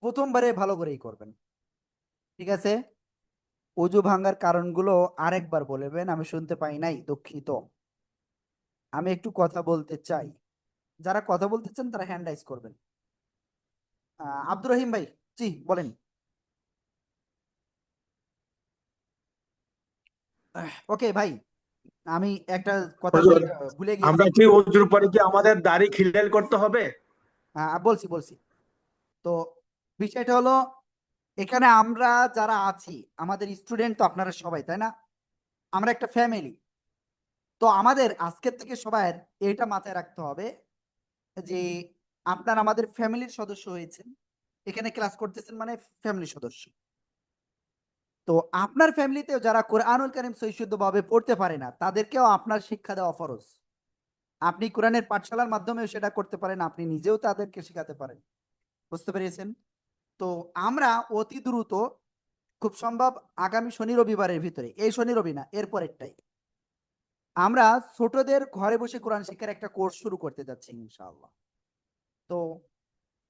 প্রথমবারে ভালো করেই করবেন, ঠিক আছে? অজু ভাঙার কারণগুলো আরেকবার বলবেন, আমি শুনতে পাই নাই, দুঃখিত। আমি একটু কথা বলতে চাই। যারা কথা বলতে চান তারা হ্যান্ড রাইজ করবেন। আব্দুর রহিম ভাই, জি বলেন। ওকে ভাই, আমি একটা কথা হুজুর, ভুলে গিয়েছি। আমরা কি ওযুর পরে কি আমাদের দাড়ি খিলাল করতে হবে? বলছি বলছি, তো বিষয়টা হলো, এখানে আমরা যারা আছি, আমাদের স্টুডেন্ট তো আপনারা সবাই, তাই না? আমরা একটা ফ্যামিলি। তো তো আমাদের আজকের থেকে সবার এটা মাথায় রাখতে হবে যে আপনার আমাদের ফ্যামিলির সদস্য হয়েছেন, এখানে ক্লাস করতেছেন মানে ফ্যামিলির সদস্য। তো আপনার ফ্যামিলিতেও যারা কোরআনুল কারীম সহিশুদ্ধভাবে পড়তে পারে না, তাদেরকেও আপনার শিক্ষা দেওয়া ফরজ। আপনি কোরআনের পাঠশালার মাধ্যমেও সেটা করতে পারেন, আপনি নিজেও তাদেরকে শেখাতে পারেন। বুঝতে পেরেছেন? তো আমরা অতি দ্রুত, খুব সম্ভব আগামী শনি রবিবারের ভিতরে, এই শনি রবি না, এর পরেরটাই, আমরা ছোটদের ঘরে বসে কোরআন শিক্ষার একটা কোর্স শুরু করতে যাচ্ছি ইনশাআল্লাহ। তো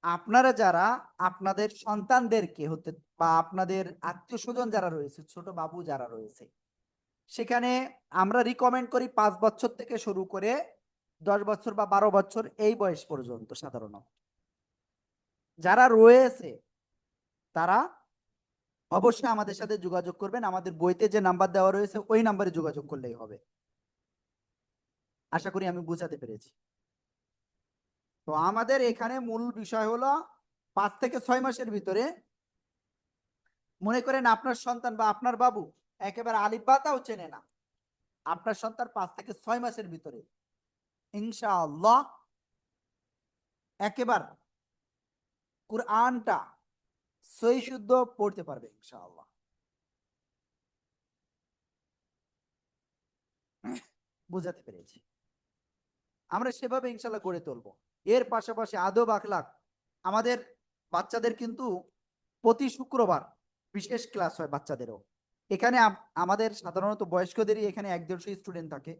আপনারা যারা আপনাদের সন্তানদেরকে হতে বা আপনাদের আত্মীয় স্বজন যারা রয়েছে, ছোট বাবু যারা রয়েছে, সেখানে আমরা রিকমেন্ড করি 5 বছর থেকে শুরু করে 10 বছর বা 12 বছর এই বয়স পর্যন্ত সাধারণত যারা রয়েছে তারা অবশ্যই আমাদের সাথে যোগাযোগ করবেন। আমাদের বইতে যে নাম্বার দেওয়া রয়েছে ওই নাম্বারে যোগাযোগ করলেই হবে। আশা করি আমি বুঝাতে পেরেছি। তো আমাদের এখানে মূল বিষয় হলো 5 থেকে 6 মাসের ভিতরে, মনে করেন আপনার সন্তান বা আপনার বাবু একেবারে আলিফ বা তাও চেনে না, আপনার সন্তান 5 থেকে 6 মাসের ভিতরে ইনশাআল্লাহ একেবারে কুরআনটা সহি শুদ্ধ পড়তে পারবে ইনশাআল্লাহ। বুঝাতে পেরেছি? আমরা সেভাবে ইনশাআল্লাহ গড়ে তুলবো। এর পাশাপাশি আদব আখলাক, আমাদের বাচ্চাদের কিন্তু প্রতি শুক্রবার বিশেষ ক্লাস হয় বাচ্চাদেরও। এখানে আমাদের সাধারণত বয়স্কদেরই এখানে 1-150 স্টুডেন্ট থাকে,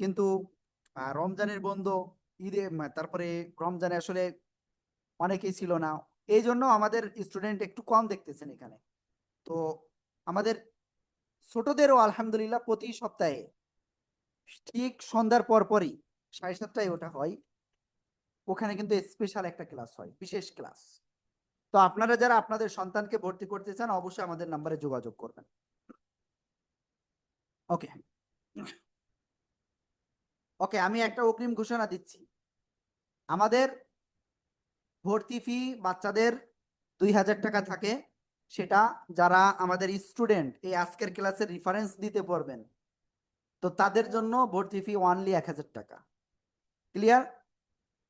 কিন্তু রমজানের বন্ধ, ঈদে তারপরে রমজানে আসলে অনেকেই ছিল না, এই জন্য আমাদের স্টুডেন্ট একটু কম দেখতেছেন এখানে। তো আমাদের ছোটদেরও আলহামদুলিল্লাহ প্রতি সপ্তাহে ঠিক সন্ধ্যার পরপরই 7:30টায় ওটা হয়, ওখানে কিন্তু স্পেশাল একটা ক্লাস হয়, বিশেষ ক্লাস। তো আপনারা যারা আপনাদের সন্তানকে ভর্তি করতে চান অবশ্যই আমাদের নাম্বারে যোগাযোগ করবেন। ওকে ওকে, আমি একটা অগ্রিম ঘোষণা দিচ্ছি। আমাদের ভর্তি ফি বাচ্চাদের 2000 টাকা থাকে, সেটা যারা আমাদের স্টুডেন্ট এই আজকের ক্লাসের রেফারেন্স দিতে পারবেন, তো তাদের জন্য ভর্তি ফি অনলি 1000 টাকা। ক্লিয়ার?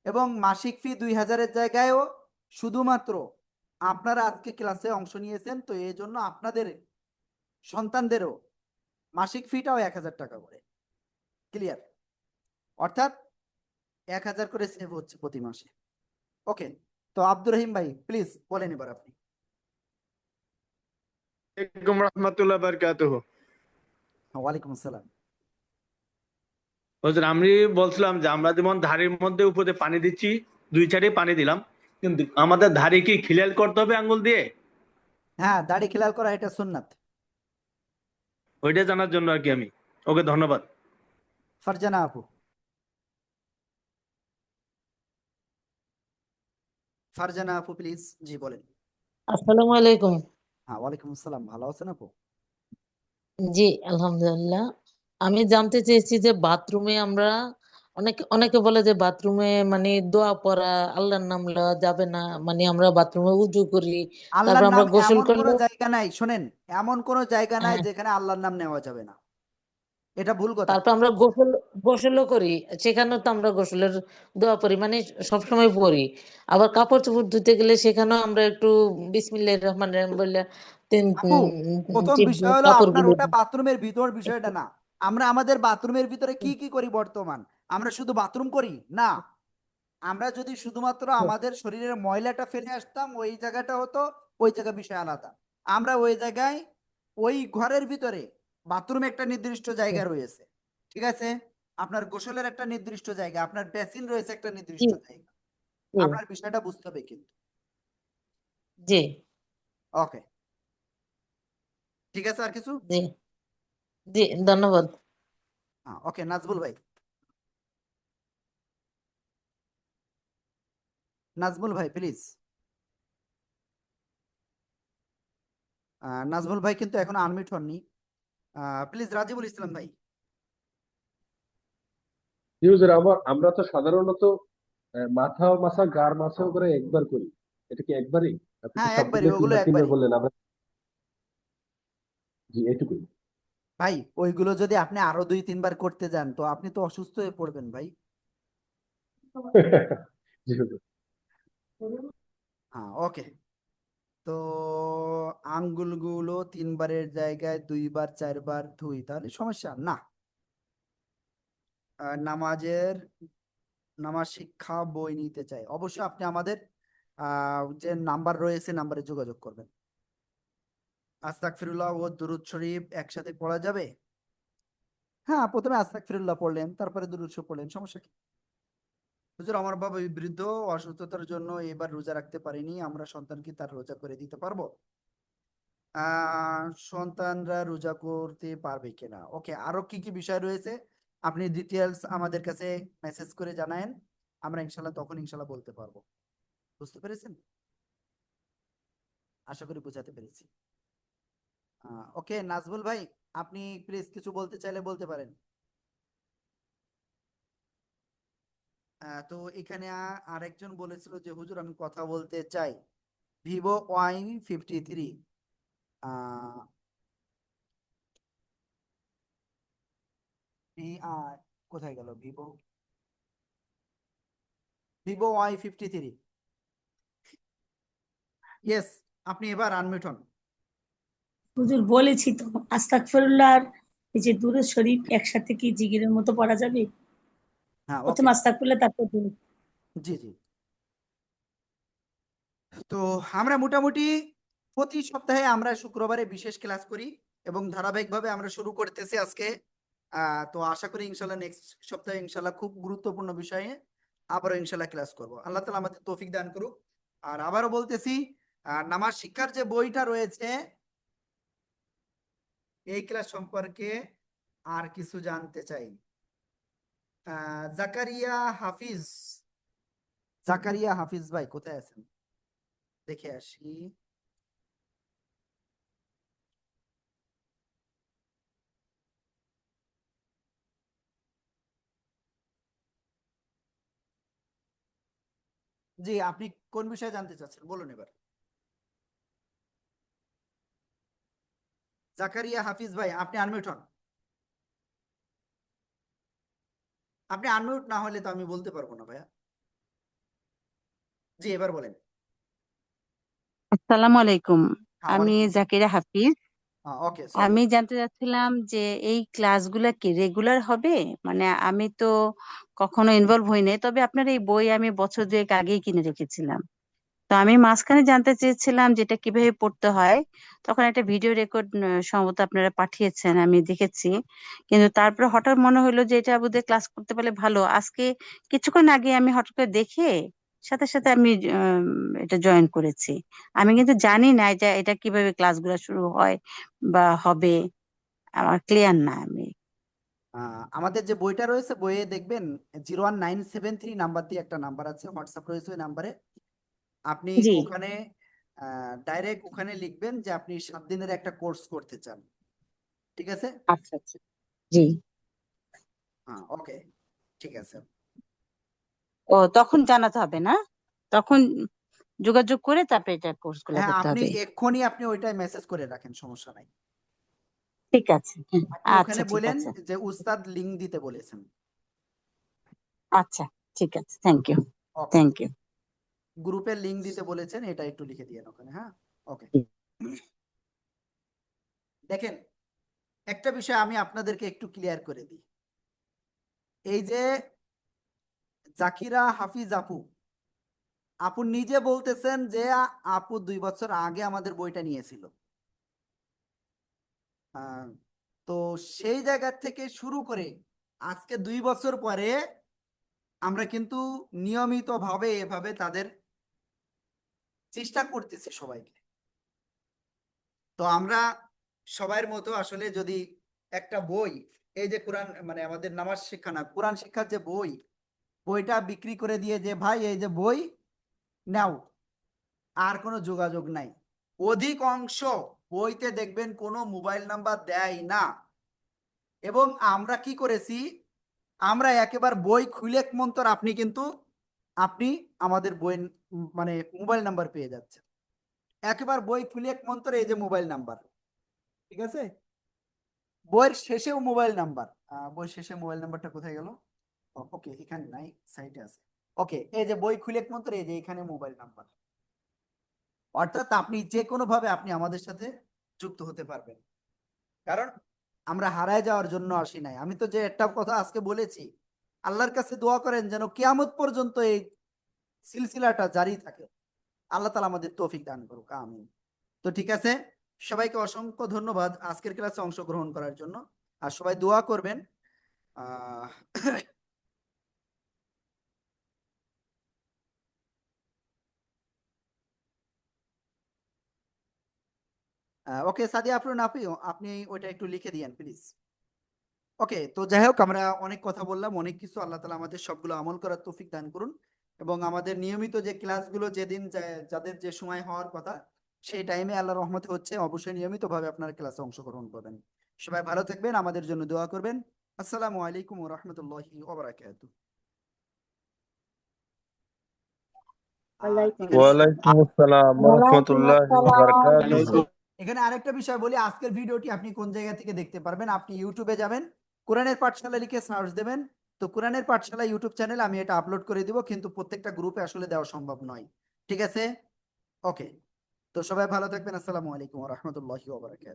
এবং মাসিক ফি 2000-এর জায়গায়ও শুধুমাত্র আপনারা আজকে ক্লাসে অংশ নিয়েছেন, তো এই জন্য আপনাদের সন্তানদেরও মাসিক ফিটাও 1000 টাকা করে। ক্লিয়ার? অর্থাৎ 1000 করে সেভ হচ্ছে প্রতি মাসে। ওকে, তো আব্দুর রহিম ভাই প্লিজ বলেন এবার আপনি। ওয়ালাইকুম রহমতুল্লাহ বারকাতুহু। ওয়ালাইকুম আসসালাম। হুজুর, আমি বলছিলাম যে আমরা যেমন ধারের মধ্যে উপরে পানি দিচ্ছি, 2 সাইডে পানি দিলাম, কিন্তু আমাদের ধারে কি খিলাল করতে হবে আঙ্গুল দিয়ে? হ্যাঁ, দাড়ি খিলাল করা এটা সুন্নাত। ওইটা জানার জন্য আর কি আমি। ওকে, ধন্যবাদ। ফারজানা আপু, ফারজানা আপু প্লিজ, জি বলেন। আসসালামু আলাইকুম। হ্যাঁ, ওয়ালাইকুম আসসালাম। ভালো আছেন আপু? জি, আলহামদুলিল্লাহ। আমি জানতে চেয়েছি যে বাথরুমে আমরা অনেকে বলে যে বাথরুমে মানে দোয়া পড়া, আল্লাহর নাম লওয়া যাবে না, মানে আমরা বাথরুমে উজু করি, তারপর আল্লাহর নাম আমরা গোসল এমন কোনো করলে জায়গা নাই, শোনেন, এমন কোনো জায়গা নাই হ্যাঁ, যেখানে আল্লাহর নাম নেওয়া যাবে না, এটা ভুল কথা। তারপর আমরা গোসলও করি, সেখানেও তো আমরা গোসলের দোয়া পড়ি, মানে সবসময় পড়ি। আবার কাপড় চোপড় ধুতে গেলে সেখানেও আমরা একটু বিসমিল্লাহির রহমানির রহিম বললে তিন আপু, প্রথম বিষয় হলো আপনার কাপড়গুলো ওটা বাথরুমের ভিতর বিষয়টা না। আমরা আমাদের বাথরুমের ভিতরে কি কি করি বর্তমান, আমরা শুধু বাথরুম করি না, আমরা যদি শুধুমাত্র আমাদের শরীরের ময়লাটা ফেলে আসতাম ওই জায়গাটা হতো, ওই জায়গা বিষয় আলাদা। আমরা ওই জায়গায় ওই ঘরের ভিতরে বাথরুমে একটা নির্দিষ্ট জায়গা রয়েছে, ঠিক আছে, আপনার গোসলের একটা নির্দিষ্ট জায়গা, আপনার বেসিন রয়েছে একটা জি নির্দিষ্ট জায়গা, জি আপনার বিষয়টা বুঝতে হবে কিন্তু। জি ওকে, ঠিক আছে, আর কিছু? জি জি, ধন্যবাদ। হ্যাঁ, ওকে, নাজবুল ভাই, নাজমুল ভাই প্লিজ। নাজমুল ভাই কিন্তু এখনো আনমিউট হননি, প্লিজ রাজিবুল ইসলাম ভাই। জি হুজুর, আমরা তো সাধারণত মাথা মাথা গার মাথাও করে একবার করি। এটা কি একবারই? আপনি কি হ্যাঁ, একবারই, সবগুলো ওগুলো তিনবার একবারই। বললেন, আমরা জি এটুকুই। ভাই ওইগুলো যদি আপনি আরো 2-3 বার করতে যান তো আপনি তো অসুস্থ হয়ে পড়বেন ভাই। জি হুজুর। হ্যাঁ, ওকে। তো আঙ্গুলগুলো 3 বারের জায়গায় 2 বার 4 বার ধুই, তাহলে সমস্যা না। নামাজ শিক্ষা বই নিতে চাই, অবশ্যই আপনি আমাদের যে নাম্বার রয়েছে নাম্বারে যোগাযোগ করবেন। আস্তাগফিরুল্লাহ ও দুরূদ শরীফ একসাথে পড়া যাবে? হ্যাঁ, প্রথমে আস্তাগফিরুল্লাহ পড়লেন, তারপরে দুরূদ শরীফ পড়লেন, সমস্যা কি? হুজুর, আমার বাবা বৃদ্ধ, অসুস্থতার জন্য এবার রোজা রাখতে পারিনি, আমরা সন্তানকে তার রোজা করে দিতে পারবো? সন্তানরা রোজা করতে পারবে কিনা, ওকে। আরো কি কি বিষয় রয়েছে আপনি ডিটেলস আমাদের কাছে মেসেজ করে জানায়েন, আমরা ইনশাল্লাহ তখন ইনশাল্লাহ বলতে পারবো। বুঝতে পেরেছেন? আশা করি বোঝাতে পেরেছি। ওকে নাজমুল ভাই, আপনি প্লিজ কিছু বলতে চাইলে বলতে পারেন। তো এখানে আরেকজন বলেছিল যে হুজুর আমি কথা বলতে চাই, Vivo Y53। কোথায় গেল Vivo Y53? ইয়েস, আপনি এবার আনমিউট হন। হুজুর বলেছি তো, আস্তাগফিরুল্লাহ আর এই যে দুরূদ শরীফ একসাথে কি জিকিরের মতো পড়া যাবে? হ্যাঁ, প্রথম ওকে। আস্তাগফিরুল্লাহ তারপর দুরূদ। জি জি। তো আমরা মোটামুটি প্রতি সপ্তাহে আমরা শুক্রবারে বিশেষ ক্লাস করি এবং ধারাবাহিকভাবে আমরা শুরু করতেছি আজকে। তো আশা করি ইনশাল্লাহ নেক্সট সপ্তাহে ইনশাল্লাহ খুব গুরুত্বপূর্ণ বিষয়ে আবারও ইনশাল্লাহ ক্লাস করব। আল্লাহ তাআলা আমাদের তৌফিক দান করুক। আর আবারও বলতেছি, নামাজ শিক্ষার যে বইটা রয়েছে এই ক্লাস সম্পর্কে আর কিছু জানতে চাই। জাকারিয়া হাফিজ, জাকারিয়া হাফিজ ভাই কোথায় আছেন? দেখে আসি। জি, আপনি কোন বিষয়ে জানতে চাচ্ছেন বলুন এবার। জাকারিয়া হাফিজ ভাই, আপনি আনমিউট হন। আপনি আনমিউট না হলে তো আমি বলতে পারবো না ভাইয়া। জি, এবার বলেন। আসসালামু আলাইকুম। হ্যাঁ, আমি ওয়ালাইকুম আসসালাম। জাকিরা হাফিজ। ওকে, সরি। আমি জানতে চাচ্ছিলাম যে এই ক্লাসগুলা কি রেগুলার হবে? মানে আমি তো কখনো ইনভলভ হই নাই, তবে আপনার এই বই আমি বছর 2 আগেই কিনে রেখেছিলাম। তো আমি মাঝখানে জানতে চেয়েছিলাম যেটা কিভাবে পড়তে হয়। তখন একটা ভিডিও রেকর্ড সম্ভবত আপনারা পাঠিয়েছেন, আমি দেখেছি। কিন্তু তারপরে হঠাৎ মনে হলো যে এটা বোধহয় ক্লাস করতে পারলে ভালো। আজকে কিছুক্ষণ আগে আমি হঠাৎ করে দেখে সাথে সাথে আমি এটা জয়েন করেছি। আমি কিন্তু জানি না এটা এটা কিভাবে ক্লাসগুলো শুরু হয় বা হবে, আমার ক্লিয়ার না আমি। আমাদের যে বইটা রয়েছে বইয়ে দেখবেন 01973 নাম্বার দিয়ে একটা নাম্বার আছে, হোয়াটসঅ্যাপ রয়েছে ওই নাম্বারে। আপনি জি। ওখানে ডাইরেক্ট ওখানে লিখবেন যে আপনি 7 দিনের একটা কোর্স করতে চান, ঠিক আছে? আচ্ছা আচ্ছা। জি। হ্যাঁ, ওকে, ঠিক আছে। ও তখন জানাতে হবে না? তখন যোগাযোগ করে তারপরে এটা কোর্স গুলা হ্যাঁ, করতে আপনি হবে। এক্ষুনি আপনি ওইটাই মেসেজ করে রাখেন, সমস্যা নাই। ঠিক আছে, হ্যাঁ। আপনি আচ্ছা ওখানে ঠিক বলেন আছে। যে উস্তাদ লিংক দিতে বলেছেন। আচ্ছা ঠিক আছে, thank you. Okay, thank you. গ্রুপের লিংক দিতে বলেছেন, এটা একটু লিখে দিয়েন ওখানে। হ্যাঁ, ওকে। দেখেন, একটা বিষয় আমি আপনাদেরকে একটু ক্লিয়ার করে দিই। এই যে জাকিরা হাফিজ আপু, আপু নিজে বলতেছেন যে আপু 2 বছর আগে আমাদের বইটা নিয়েছিল। আহ, তো সেই জায়গা থেকে শুরু করে আজকে 2 বছর পরে আমরা কিন্তু নিয়মিতভাবে এভাবে তাদের চেষ্টা করতেছি সবাইকে। তো আমরা সবার মতো আসলে যদি একটা বই, এই যে কোরআন মানে আমাদের নামাজ শিক্ষা না কোরআন শিক্ষার যে বই, বইটা বিক্রি করে দিয়ে যে ভাই এই যে বই নাও, আর কোনো যোগাযোগ নাই। অধিকাংশ বইতে দেখবেন কোনো মোবাইল নাম্বার দেয় না। এবং আমরা কি করেছি, আমরা একেবারে বই খুলে মন্তর আপনি আমাদের বই মানে মোবাইল নাম্বার পেয়ে যাচ্ছেন। একেবারে বই খুলে মন্তর এই যে মোবাইল নাম্বার, ঠিক আছে? বইয়ের শেষেও মোবাইল নাম্বার, বইয়ের শেষে মোবাইল নাম্বারটা কোথায় গেল? ওকে, এখানে নাই, সাইটে আছে। ওকে, এই যে বই খুলে মন্ত্র, এই যে এখানে মোবাইল নাম্বার। অর্থাৎ আপনি যে কোনো ভাবে আপনি আমাদের সাথে যুক্ত হতে পারবেন, কারণ আমরা হারায় যাওয়ার জন্য আসি নাই। আমি তো যে একটা কথা আজকে বলেছি, আল্লাহর কাছে দোয়া করেন যেন কিয়ামত পর্যন্ত এই সিলসিলাটা জারি থাকে। আল্লাহ তাআলা আমাদের তৌফিক দান করুক, আমিন। তো ঠিক আছে, সবাইকে অসংখ্য ধন্যবাদ আজকের ক্লাসে অংশগ্রহণ করার জন্য। আর সবাই দোয়া করবেন। আহ ওকে সাদিয়া আফরোন, আপনি ওইটা একটু লিখে দিয়েন প্লিজ। ওকে, তো যাই হোক, আমরা অনেক কথা বললাম, অনেক কিছু। আল্লাহ তাআলা আমাদের সবগুলো আমল করার তৌফিক দান করুন, এবং আমাদের নিয়মিত যে ক্লাসগুলো যেদিন যাদের যে সময় হওয়ার কথা সেই টাইমে আল্লাহর রহমতে হচ্ছে, অবশ্যই নিয়মিতভাবে আপনারা ক্লাসে অংশগ্রহণ করবেন। সবাই ভালো থাকবেন, আমাদের জন্য দোয়া করবেন। আসসালামু আলাইকুম ওয়া রাহমাতুল্লাহি ওয়া বারাকাতুহু। ওয়ালাইকুম আসসালাম ওয়া রাহমাতুল্লাহি ওয়া বারাকাতুহু। এখানে আরেকটা বিষয় বলি, আজকের ভিডিওটি আপনি কোন জায়গা থেকে দেখতে পারবেন? আপনি ইউটিউবে যাবেন, কোরআনের পাঠশালা লিখে সার্চ দেবেন, তো কোরআনের পাঠশালা ইউটিউব চ্যানেলে আমি এটা আপলোড করে দিব, কিন্তু প্রত্যেকটা গ্রুপে আসলে দেওয়া সম্ভব নয়। ঠিক আছে? ওকে, তো সবাই ভালো থাকবেন। আসসালামু আলাইকুম ওয়া রাহমাতুল্লাহি ওয়া বারাকাতুহু।